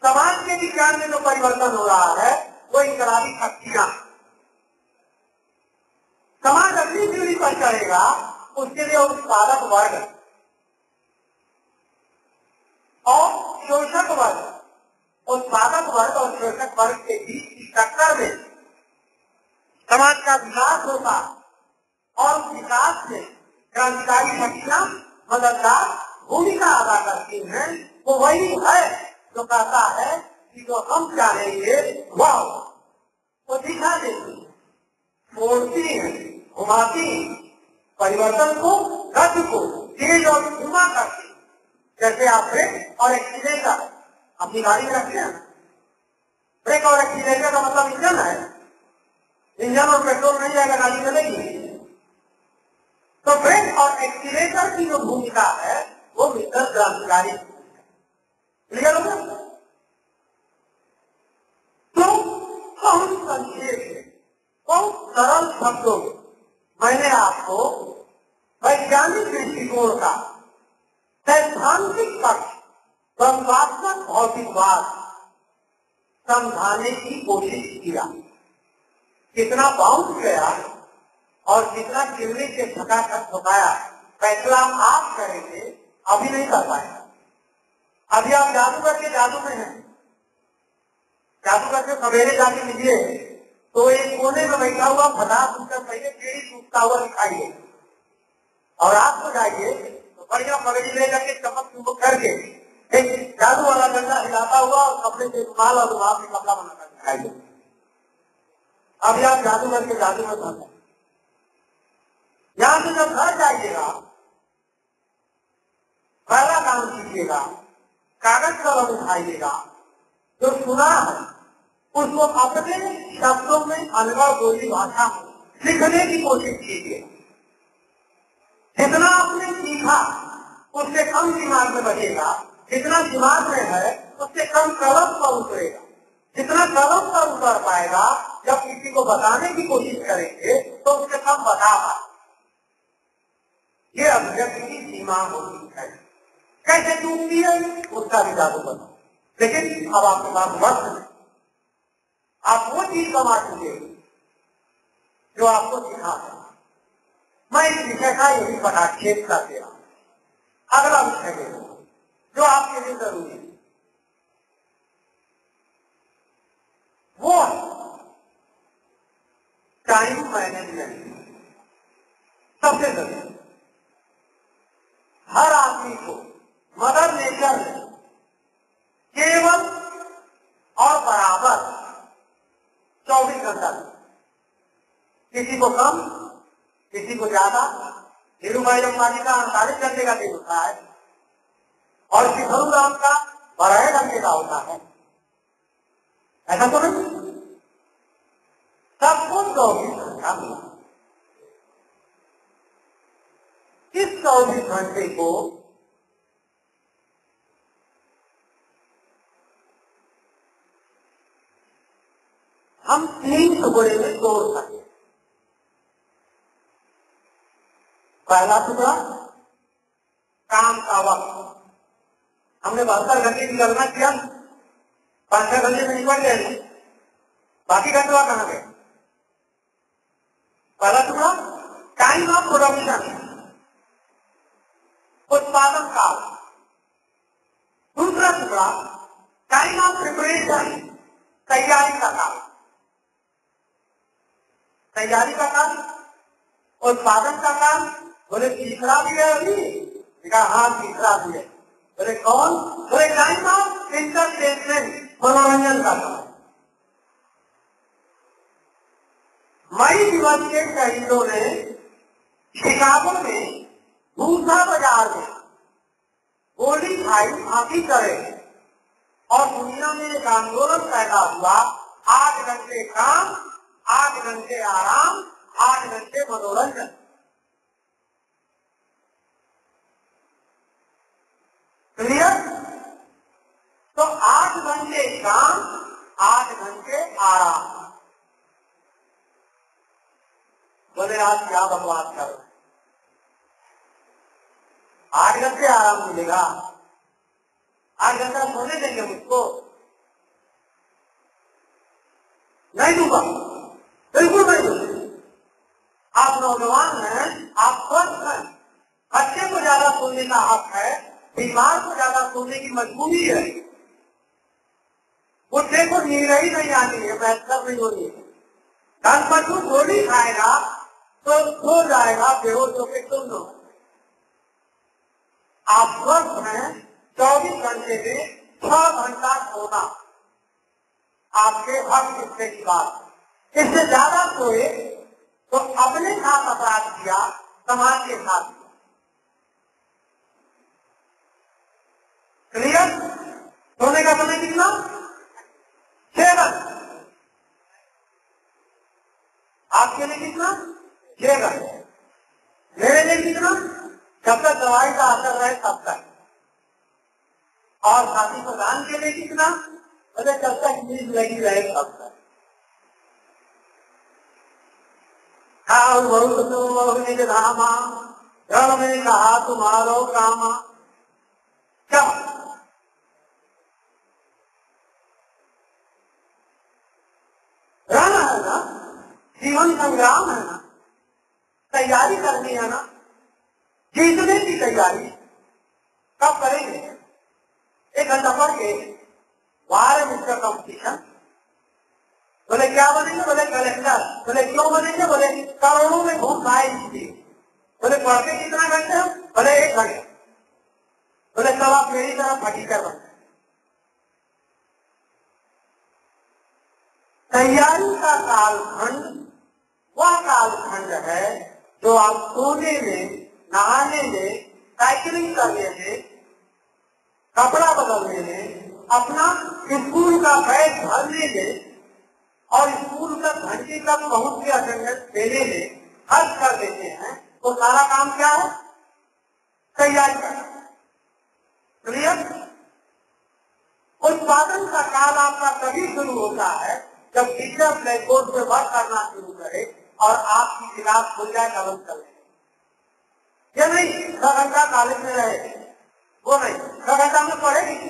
Speaker 1: समाज के विज्ञान में जो परिवर्तन हो रहा है वो इनकलाबी शक्तियां, समाज अपनी पीढ़ी पर चढ़ेगा, उसके लिए उत्पादक वर्ग और शोषक वर्ग, उत्पादक वर्ग और शोषक वर्ग के बीच की टक्कर में समाज का विकास होता और उस विकास में क्रांतिकारी शक्तियां मददगार भूमिका अदा करती हैं। वो वही है जो कहता है कि जो हम चाहेंगे वह वो दिखा देती है, मोड़ती है, घुमाती है, परिवर्तन को, गति को तेज और धीमा करती। जैसे आप ब्रेक और एक्सीलेटर अपनी गाड़ी में रखते हैं, ब्रेक और एक्सीलेटर का मतलब इंजन है, इंजन और पेट्रोल नहीं जाएगा गाड़ी चलेगी। तो ब्रेक और एक्सीलेटर की जो भूमिका है वो मिस्टर क्रांतिकारी। क्लियर हो गया? तो बहुत संक्षेप में, बहुत सरल शब्दों में मैंने आपको वैज्ञानिक दृष्टिकोण का सैद्धांतिक पक्ष, द्वंद्वात्मक भौतिकवाद समझाने की कोशिश किया। कितना बाउंड गया और कितना चिमनी से ठकाठक ठुकाया, फैसला आप करेंगे, अभी नहीं कर पाएंगे। अभी आप जादूगर के जादू में हैं, जादूगर से सवेरे जाके मिलिए तो एक कोने में बैठा हुआ 50 मीटर पहले पेड़ी टूटता हुआ दिखाई दे, और आप तो जाइए तो बढ़िया पगड़ी ले जाके चमक चुमक करके एक जादू वाला डंडा हिलाता हुआ और कपड़े से रुमाल और रुमाल से कपड़ा बनाकर दिखाई दे। अभी आप जादूगर के जादू में फंसे। यहां से जब घर जाइएगा, पहला काम कीजिएगा, कागज कलम उठाइएगा, जो सुना है उसको अपने शब्दों में अनुभव बोली भाषा में लिखने की कोशिश कीजिए। जितना आपने सीखा उससे कम दिमाग में बचेगा, जितना दिमाग में है उससे कम कलम पर उतरेगा। जितना कलम पर उतर पाएगा, जब किसी को बताने की कोशिश करेंगे तो उससे कम बता पाए। ये अभिव्यक्ति की सीमा होती है। कैसे टूटती है उसका भी जादू बताओ, लेकिन अब आपके पास वक्त नहीं, आप वो चीज कमा चुके जो आपको सिखा है। मैं इस विषय का यही पटाक्षेप कर दे रहा हूं। अगला विषय देखो जो आपके लिए जरूरी है, वो टाइम मैनेजमेंट। सबसे जरूरी, हर आदमी को मदर नेचर ने केवल और बराबर 24 घंटा, किसी को कम किसी को ज्यादा। धीरू भाई अंबानी का 48 घंटे का दिन होता है और शिखरू राम का 12 घंटे का होता है। ऐसा तो नहीं, सबको 24 घंटा मिला। इस 24 घंटे को हम 3 टुकड़े में तोड़ सकते। पहला टुकड़ा काम का वक्त। हमने 72 घंटे की गणना किया, 5-6 घंटे में निकल गए, बाकी घंटा कहां गए? पहला टुकड़ा टाइम ऑफ प्रोडक्शन, उत्पादन काल। दूसरा टुकड़ा टाइम ऑफ प्रिपरेशन, तैयारी का काल। तैयारी का काल, उत्पादन का काल। बोले तीसरा भी है अभी? हाँ तीसरा भी है। बोले कौन? बोले टाइम ऑफ एंटरटेनमेंट, मनोरंजन का काल। मई दिवस के शहीदों ने शिकागो में दूसरा बाजार में गोली खाई, फांसी करे और दुनिया में एक आंदोलन पैदा हुआ। 8 घंटे काम, 8 घंटे आराम, 8 घंटे मनोरंजन। क्लियर? तो 8 घंटे काम, 8 घंटे आराम। बोले आज क्या बकवास कर रहे हैं? 8 घंटे आराम मिलेगा, 8 घंटा सोने देंगे मुझको? नहीं दूंगा, बिल्कुल नहीं दूंगा। आप नौजवान हैं, आप स्वस्थ हैं, बच्चे को ज्यादा सोने का हक है, बीमार को ज्यादा सोने की मजबूरी है। बुढ़े को नींद ही नहीं आनी है, बेहतर नहीं होनी है। कल पशु गोली खाएगा तो सो जाएगा, बेहोश होकर तुम लो। आप स्वस्थ हैं, 24 घंटे में 6 घंटा सोना आपके हक हिस्से की बात। इससे ज्यादा सोए तो अपने साथ अपराध किया, समाज के साथ। क्लियर? सोने का समय कितना? 6 घंटे। आपके लिए कितना? 6 घंटे। मेरे लिए कितना? जब तक दवाई का असर रहे तब तक। और साथी प्रधान के लिए कितना? अरे जब तक नींद लगी रहे तब तक। खाओ बहुत तो निज धामा, रण में कहा तुम्हारो कामा। क्या रण है ना, जीवन संग्राम है ना, तैयारी करनी है ना, जीतने की तैयारी कब करेंगे? 1 घंटा पढ़ के बाहर मिस्टर कॉम्पिटिशन। बोले क्या बनेंगे? बोले कलेक्टर। बोले क्यों बनेंगे? बोले करोड़ों में घूम पाएंगे। बोले पढ़ते कितना घंटे हो? बोले 1 घंटे। बोले तब आप मेरी तरफ हकीकत बन। तैयारी का कालखंड वह कालखंड है जो आप सोने में, नहाने में, साइकिलिंग करने में, कपड़ा बदलने में, अपना स्कूल का बैग भरने में और स्कूल का घंटे तक पहुंच के अटेंडेंस देने में खर्च कर देते हैं, तो सारा काम क्या है? तैयारी करना। क्लियर? उत्पादन का काल आपका तभी शुरू होता है जब टीचर ब्लैक बोर्ड पे वर्क करना शुरू करे और आपकी किताब खुल जाए, कलम चले। ये नहीं 6 घंटा कॉलेज में रहे, वो नहीं 6 घंटा में पढ़ेगी,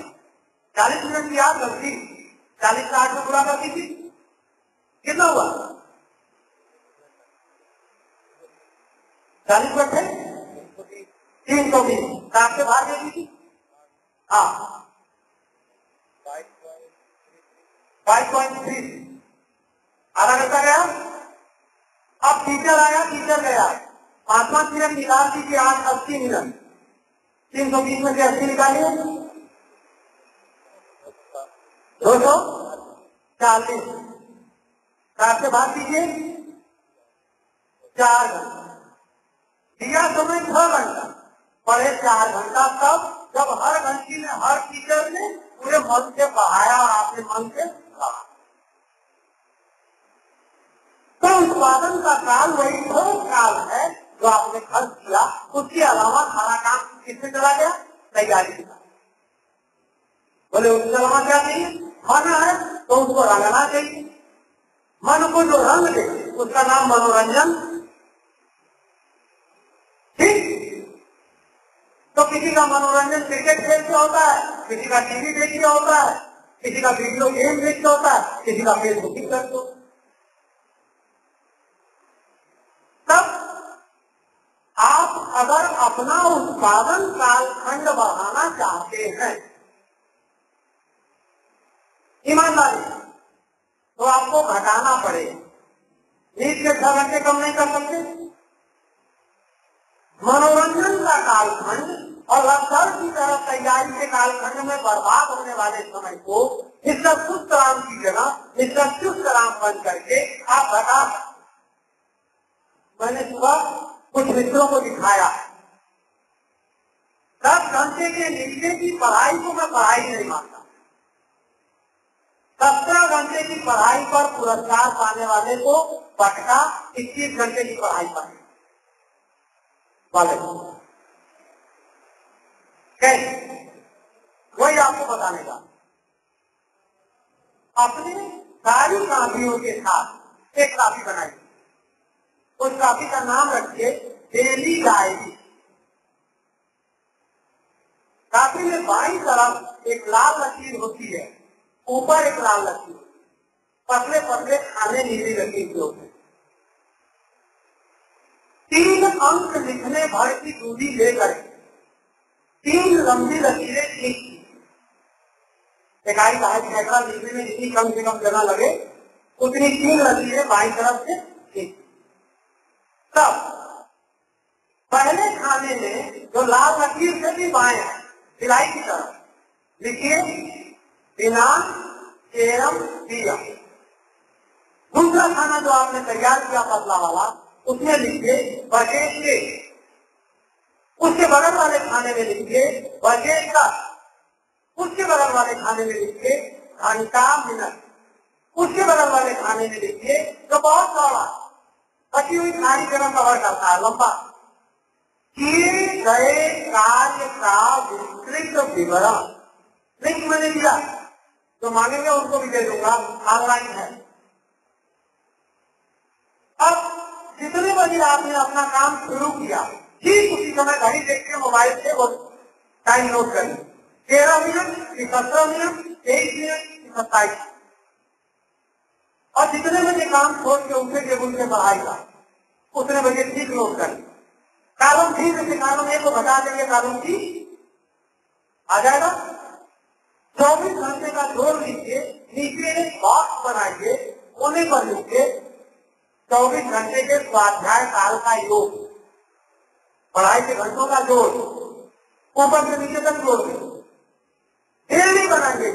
Speaker 1: 40 मिनट की याद रखती, 40 से 8 में पूरा करती थी। कितना हुआ? 40 बटे 320, 7 से भाग देती थी। हाँ 5.3, आधा घंटा गया। अब टीचर आया, टीचर गया, 5 मिनट निकाल दीजिए, 8 80 मिनट, 320 में से 80 निकालिए, 240, 7 से भाग दीजिए, 4 घंटा दिया, समय 6 घंटा, पढ़े 4 घंटा। तब जब हर घंटे में हर टीचर ने पूरे मन से पढ़ाया और आपने मन से पढ़ा, तो उत्पादन का काल वही ठोस काल है जो आपने खर्च किया। उसके अलावा सारा काम किससे चला गया? तैयारी के साथ। बोले उसके अलावा क्या चाहिए? खाना है तो उसको रंगना चाहिए। मन को जो रंग दे उसका नाम मनोरंजन। ठीक? तो किसी का मनोरंजन क्रिकेट खेल से होता है, किसी का टीवी देख के होता है, किसी का वीडियो गेम देख के होता है, किसी का फेसबुकिंग करते हो। तब आप अगर अपना उत्पादन कालखंड बढ़ाना चाहते हैं ईमानदारी, तो आपको घटाना पड़ेगा। नींद के 6 घंटे कम नहीं कर सकते। मनोरंजन का कालखंड और अवसर की तरफ तैयारी के कालखंड में बर्बाद होने वाले समय को मिस्टर सुस्त राम की जगह मिस्टर चुस्त राम बन करके आप घटा। मैंने सुबह कुछ मित्रों को दिखाया, 10 घंटे के नीचे की पढ़ाई को मैं पढ़ाई नहीं मानता। 17 घंटे की पढ़ाई पर पुरस्कार पाने वाले को पटका 21 घंटे की पढ़ाई पाने वाले कैसे, वही आपको बताने का। अपने सारी कापियों के साथ एक कापी बनाई, उस कापी का नाम रखिए डेली डायरी। कापी में बाईं तरफ एक लाल लकीर होती है, ऊपर एक लाल लकीर, पतले पतले खाने नीली लकीर के होते हैं। 3 अंक लिखने भर की दूरी लेकर 3 लंबी लकीरें खींची। इकाई का सैकड़ा लिखने में जितनी कम से कम जगह लगे उतनी 3 लकीरें बाईं तरफ से खींची। तब पहले खाने में जो लाल लकीर से भी बाएं है, सिलाई की तरफ लिखिए दिनांक एवं दिया। दूसरा खाना जो आपने तैयार किया पतला वाला, उसमें लिखिए बजट के। उसके बगल वाले खाने में लिखिए बजट का। उसके बगल वाले खाने में लिखिए घंटा मिनट। उसके बगल वाले खाने में लिखिए जो बहुत चौड़ा बची हुई सारी जगह कवर करता है, लंबा, किए गए कार्य का विस्तृत विवरण। लिंक मैंने दिया, जो मांगेंगे उनको भी दे दूंगा, ऑनलाइन है। अब जितने बजे आपने अपना काम शुरू किया, ठीक उसी समय घड़ी देख के मोबाइल से वो टाइम नोट करें, 13 मिनट कि 17 मिनट, 23 मिनट कि 27। और जितने बजे काम छोड़ के उनसे टेबुल से पढ़ाई का उतने बजे ठीक नोट करें। कालम ठीक से कालम ए को घटा देंगे, कालम ठीक आ जाएगा। 24 घंटे का जोड़ लीजिए, नीचे एक बॉक्स बनाइए, कोने पर लिखिए 24 घंटे के स्वाध्याय काल का योग, पढ़ाई के घंटों का जोड़, ऊपर से नीचे तक जोड़ दे। फिर नहीं बनाएंगे,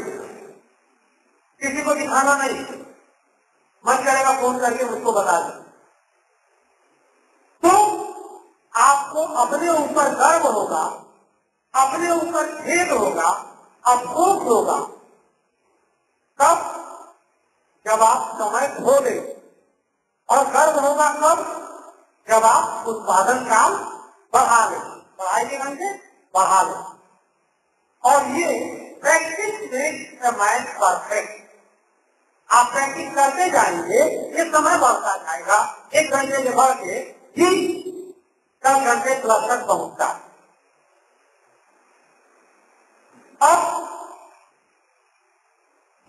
Speaker 1: किसी को दिखाना नहीं, मन करेगा फोन करके मुझको बता दें। तो आपको अपने ऊपर गर्व होगा, अपने ऊपर खेद होगा, अफसोस होगा, तब जब आप समय खो दें। और गर्व होगा कब? जब आप उत्पादन काम बढ़ा लें, पढ़ाई के ढंग से बढ़ा लें। और ये practice makes a man perfect. आप प्रैक्टिस करते जाएंगे, ये समय बढ़ता जाएगा, 1 घंटे से बढ़ के 10 घंटे प्लस तक पहुंचता है। अब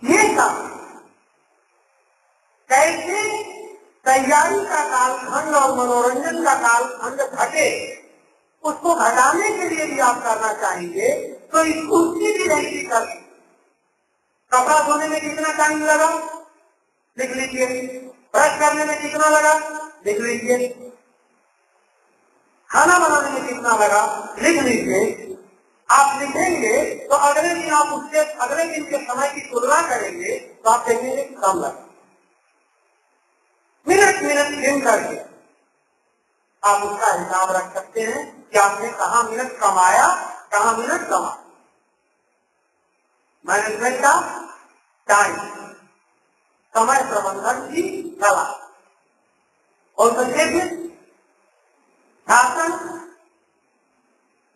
Speaker 1: ये सब कैसे तैयारी का कालखंड और मनोरंजन का कालखंड घटे, उसको घटाने के लिए भी आप करना चाहेंगे तो उसकी भी रैंकी कर। कपड़ा धोने में कितना टाइम लगा लिख लीजिए, ब्रश करने में कितना लगा लिख लीजिए, खाना बनाने में कितना लगा लिख लीजिए। आप लिखेंगे तो अगले दिन आप उससे अगले दिन के समय की तुलना करेंगे तो आप देखेंगे कम लगा। मिनट गिन करके आप उसका हिसाब रख सकते हैं कि आपने कहाँ मिनट कमाया, कहाँ मिनट कमाया। मैनेजमेंट का टाइम, समय प्रबंधन की कला। और संक्षेप शासन,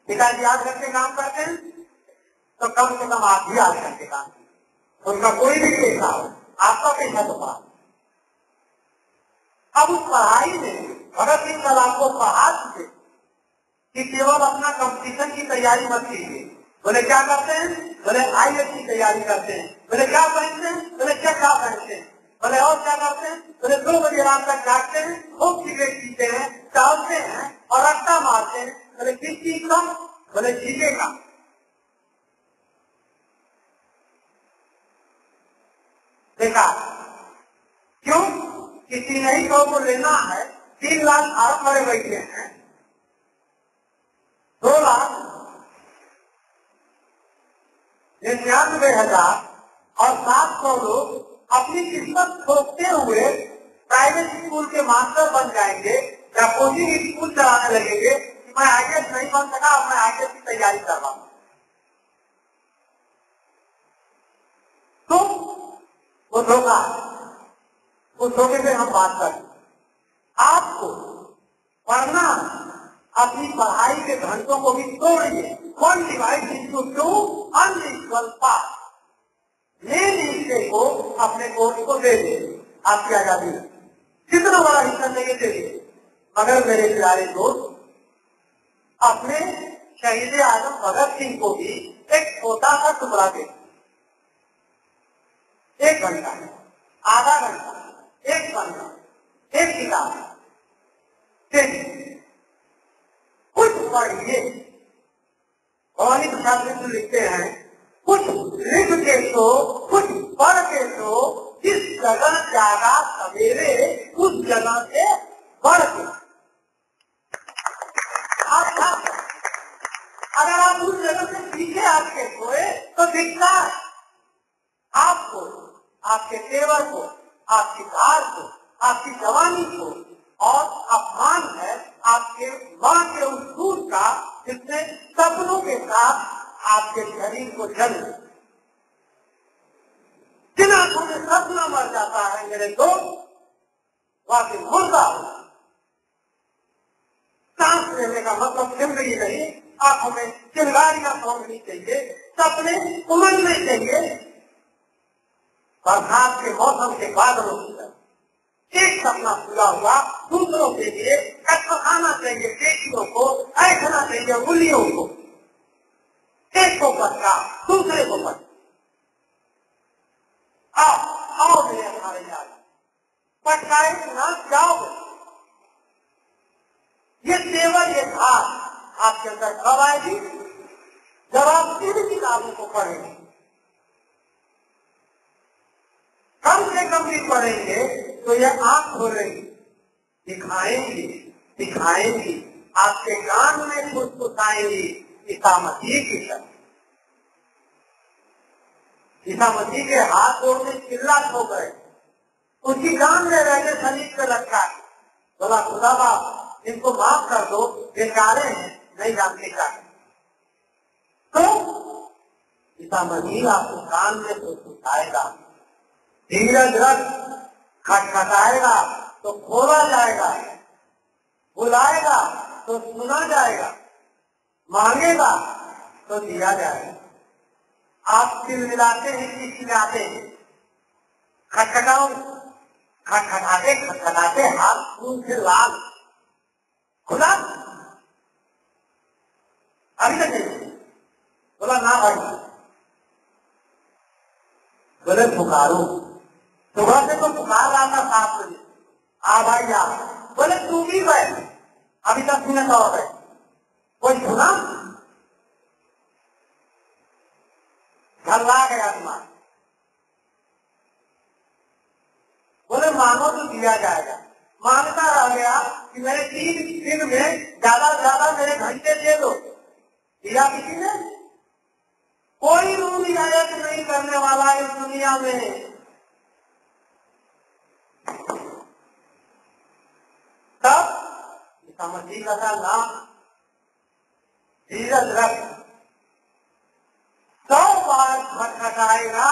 Speaker 1: पिताजी आज करके काम करते हैं तो कम से कम आप भी आज करके काम करें। उनका कोई भी पेशा हो, आपका पेशा तो पढ़ा। अब उस पढ़ाई में भगत सिंह कल आपको पढ़ा चुके कि केवल अपना कंपटीशन की तैयारी मत कीजिए। बोले क्या करते हैं? बोले IAS की तैयारी करते हैं। बोले क्या पहनते हैं? बोले क्या पहनते हैं। बोले और क्या करते हैं? बोले 2 बजे रात तक जागते हैं, खूब सिगरेट पीते हैं, टहलते हैं और अड्डा मारते हैं। बोले किस चीज का? बोले जीने का। देखा क्यों? किसी नहीं को लेना है, 3 लाख भारत भरे बैठे हैं, 2,99,000 और 700 लोग अपनी किस्मत ठोकते हुए प्राइवेट स्कूल के मास्टर बन जाएंगे या कोचिंग स्कूल चलाने लगेंगे कि मैं IAS नहीं बन सका, अब मैं IAS की तैयारी कर रहा हूं। तो वो धोखा, उस धोखे पे हम बात करें। आपको पढ़ना, अपनी पढ़ाई के घंटों को भी तोड़िए। 1 divide into 2 unequal part. Main हिस्से को अपने कोर्स को दे दे, आपकी आजादी कितना बड़ा हिस्सा लेके दे दे। मगर मेरे प्यारे दोस्त, अपने शहीद आजम भगत सिंह को भी एक छोटा सा टुकड़ा दे, 1 घंटा, आधा घंटा, 1 पन्ना, 1 किताब, कुछ पढ़िए। भवानी प्रसाद मिश्र लिखते हैं, कुछ लिख के तो, कुछ पढ़ के तो, जिस जगह जागा सवेरे उस जगह से बढ़ के। अगर आप उस जगह से पीछे आके सोए तो दिखता है आपको, आपके तेवर को, आपकी धार को, आपकी जवानी को, और अपमान है आपके मां के उस दूध का जिसने सपनों के साथ आपके शरीर को जन्म। जिन आंखों में सपना मर जाता है मेरे दोस्त, वहां से मुर्दा हो। सांस लेने का मतलब जिंदगी नहीं, आंखों में चिंगारियां पहुंचनी चाहिए, सपने उमड़ने चाहिए। बरसात के मौसम के बादलों की तरह एक सपना पूरा हुआ, दूसरों के लिए खाना चाहिए, बेटियों को ऐठना चाहिए, उंगलियों को, एक को पटका दूसरे को पटका। आओ मेरे हमारे याद पटकाए ना जाओ। ये तेवर, ये धार आपके अंदर कब आएगी? जब आप इन किताबों को पढ़ेंगे, कम से कम भी पढ़ेंगे तो ये आंख खोलेंगी, दिखाएंगी, दिखाएंगी, आपके कान में फुसफुसाएंगी ईसा मसीह की शक्ति। ईसा मसीह के हाथ जोड़ने चिल्ला हो गए, उसकी कान में रहने शरीर पे रखा है। बोला खुदा बाप इनको माफ कर दो, बेकारे हैं, नहीं जानते क्या है। तो पिता मसीह आपको कान में तो सुखाएगा, धीरज रख, खटखटाएगा तो खोला जाएगा, बुलाएगा तो सुना जाएगा, मांगेगा तो दिया जाएगा। आप चिल्लाते हैं कि चिल्लाते हैं, खटखटाओ, खटखटाते खटखटाते हाथ खून से लाल, खुला अभी तक नहीं बोला ना भाई, बोले पुकारो। सुबह से तो पुकार रहा था 7 बजे, आ भाई आ, बोले तू भी बैठ, अभी 10 मिनट और है, कोई सुना? घर ला गया तुम्हारा, बोले मांगो तो दिया जाएगा। मांगता रह गया कि मेरे 3 दिन में ज्यादा से ज्यादा मेरे घंटे दे दो, दिया किसी ने? कोई रूल रियायत नहीं करने वाला इस दुनिया में। तब समझी का नाम धीरज रख, 100 बार खटखटाएगा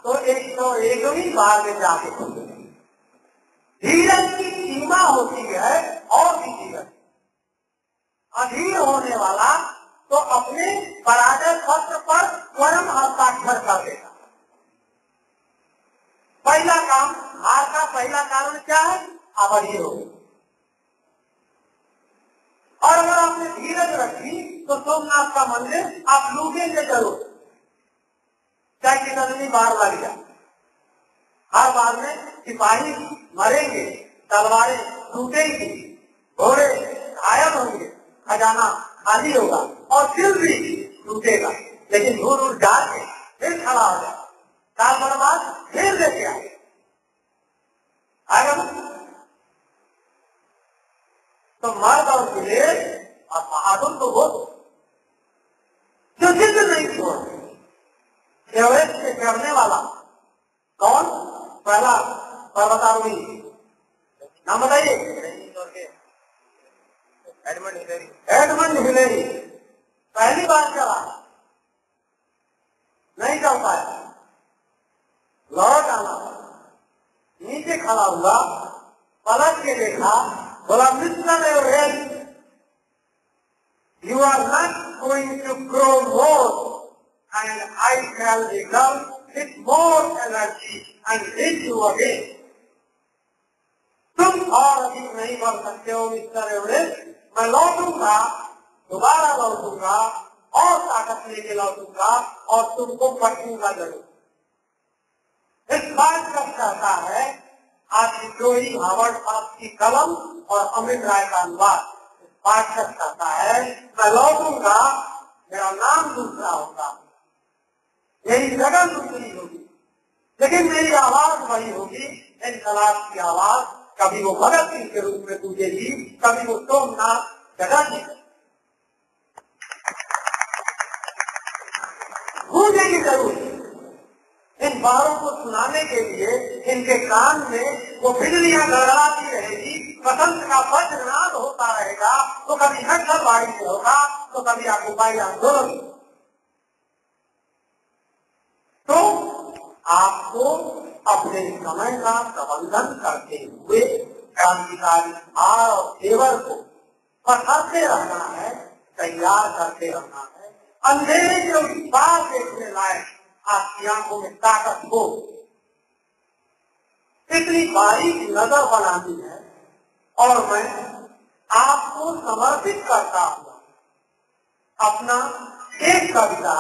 Speaker 1: तो 101वीं बार में जाके खोलेगा। धीरज की सीमा होती है और भी धीरज, अधीर होने वाला तो अपने पराजय पत्र पर स्वयं हस्ताक्षर कर देगा। पहला काम, हार का पहला कारण क्या है? आप अधीर हो। और अगर आपने धीरज रखी तो सोमनाथ का मंदिर आप लूटेंगे जरूर, चाहे कितनी बार लग जाए। हर बार में सिपाही मरेंगे, तलवारें टूटेंगी, घोड़े घायल होंगे, खजाना खाली होगा और फिर भी टूटेगा, लेकिन दूर दूर जाके फिर खड़ा हो जाए, 4 बार बाद फिर लेके आएगा। तो मर्द और विवेक और बहादुर तो वो जो जिद नहीं छोड़, एवरेस्ट से चढ़ने वाला कौन? पहला पर्वतारोही, नाम बताइए? Edmund Hillary. पहली बार चला, नहीं चल पाया, लौट आना, नीचे खड़ा हुआ, पलट के देखा, बोला mister Everest, you are not going to grow more and I shall become with more energy and hit you again. तुम और अधिक नहीं बढ़ सकते हो मिस्टर एवरेस्ट, मैं लौटूंगा, दोबारा लौटूंगा और ताकत लेके लौटूंगा और तुमको पटूंगा जरूर। इस बात का कहता है आज विक्टोरी हावर्ड साहब की कलम और अमित राय का अनुवाद। इस बात का कहता है मैं लौटूंगा, मेरा नाम दूसरा होगा, मेरी जगह दूसरी होगी, लेकिन मेरी आवाज वही होगी, इनकलाब की आवाज। कभी वो भगत सिंह के रूप में गूंजेगी, कभी वो सोमनाथ जगह की गूंजेगी जरूर। इन बारों को सुनाने के लिए इनके कान में वो बिजलियां गड़गड़ाती रहेगी, बसंत का वज्रनाद होता रहेगा, तो कभी नक्सलवादी से होगा तो कभी ऑक्युपाई आंदोलन। तो आपको अपने समय का प्रबंधन करते हुए क्रांतिकारी भाव और तेवर को पकड़ते रहना है, तैयार करते रहना है। अंधेरे के बात देखने लायक आपकी आंखों में ताकत हो, इतनी बारीक नजर बनानी है। और मैं आपको समर्पित करता हूँ अपना एक कविता,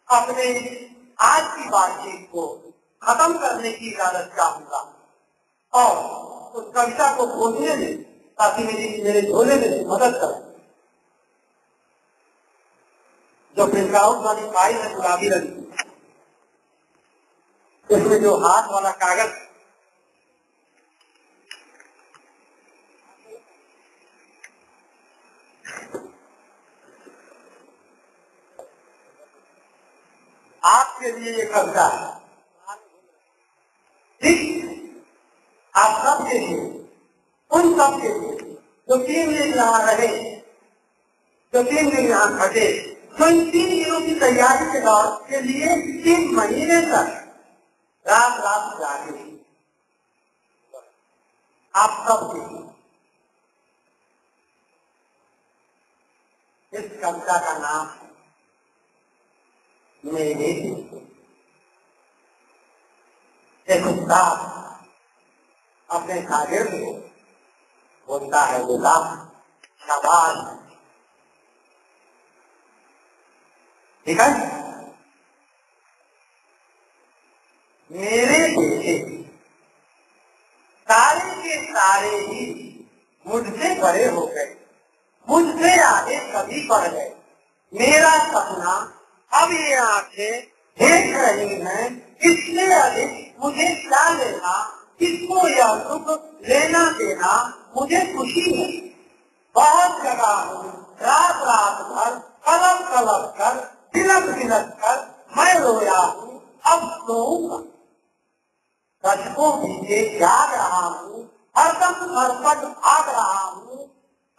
Speaker 1: अपने आज की बातचीत को खत्म करने की इजाजत चाहूंगा और उस कविता को खोजने में ताकि मेरे झोले में मदद करें। जो प्रिंट आउट वाली फाइल है गुलाबी रंग, उसमें जो हाथ वाला कागज आपके लिए ये कविता है, ठीक? आप सबके लिए, उन सबके लिए तो 3 दिन यहाँ रहे, तो 3 दिन यहाँ खटे, तो इन 3 दिनों की तैयारी के लिए 3 महीने तक रात रात जागे। आप सब देखिए इस कविता का नाम मेरे। एक उस्ताद अपने शागिर्द को बोलता है, बोला शाबाश, ठीक है, मेरे बेटे सारे के सारे ही मुझसे बड़े हो गए, मुझसे आगे कभी बढ़ गए। मेरा सपना अब ये आंखें देख रही हैं, इससे अधिक मुझे क्या लेना, किसको यह सुख लेना देना, मुझे खुशी है। बहुत जगह हूँ रात रात भर कलप कलप कर, तिलक तिलक कर मैं रोया हूँ, अब सोऊंगा। दशकों पीछे जाग रहा हूँ, हरदम फरफट भाग रहा हूँ,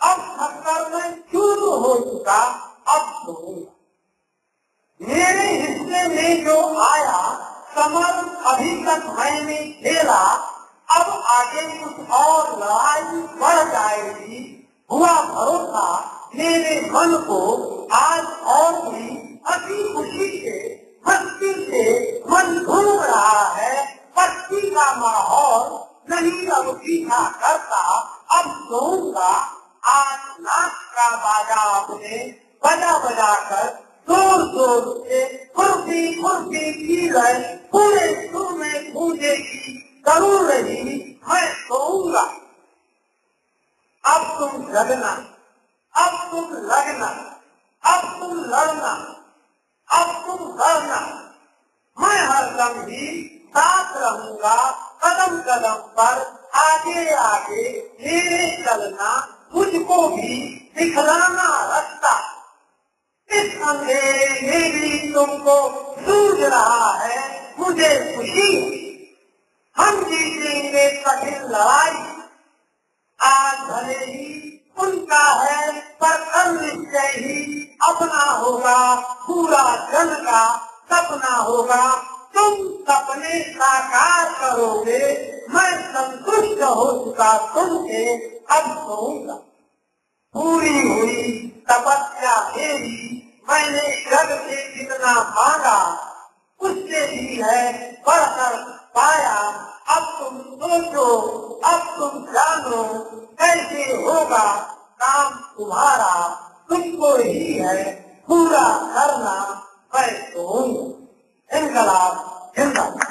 Speaker 1: अब थककर मैं चूर हो चुका, अब सोऊंगा। मेरे हिस्से में जो आया कमर अभी तक मैंने खेला, अब आगे कुछ और लड़ाई बढ़ जाएगी। हुआ भरोसा मेरे मन को आज और भी अति खुशी से मस्ती से मन घूम रहा है। मस्ती का माहौल नहीं अब पीछा करता, अब सोऊंगा। आज नाच का बाजा अपने बजा बजा कर जोर जोर से खुर्फी खुर्फी की गए, पूरे सुर में गूंजेगी जरूर रही, मैं सोऊंगा। अब तुम जगना, अब तुम लगना, अब तुम लड़ना, अब तुम लड़ना, मैं हरदम ही साथ रहूंगा। कदम कदम पर आगे आगे मेरे चलना, मुझको भी दिखलाना रास्ता। इस अंधेरे में भी तुमको सूझ रहा है, मुझे खुशी। हम जीतेंगे कठिन लड़ाई, आज भले ही उनका है पर कल निश्चय ही अपना होगा। पूरा जन का सपना होगा, तुम सपने साकार करोगे। मैं संतुष्ट हो चुका तुमसे, अब सोऊंगा। पूरी हुई तपस्या मेरी, मैंने जग से जितना मांगा उससे भी है बढ़कर पाया। अब तुम सोचो, अब तुम जानो कैसे होगा काम तुम्हारा, तुमको ही है पूरा करना। मैं सोऊंगा। इनकलाब जिंदाबाद।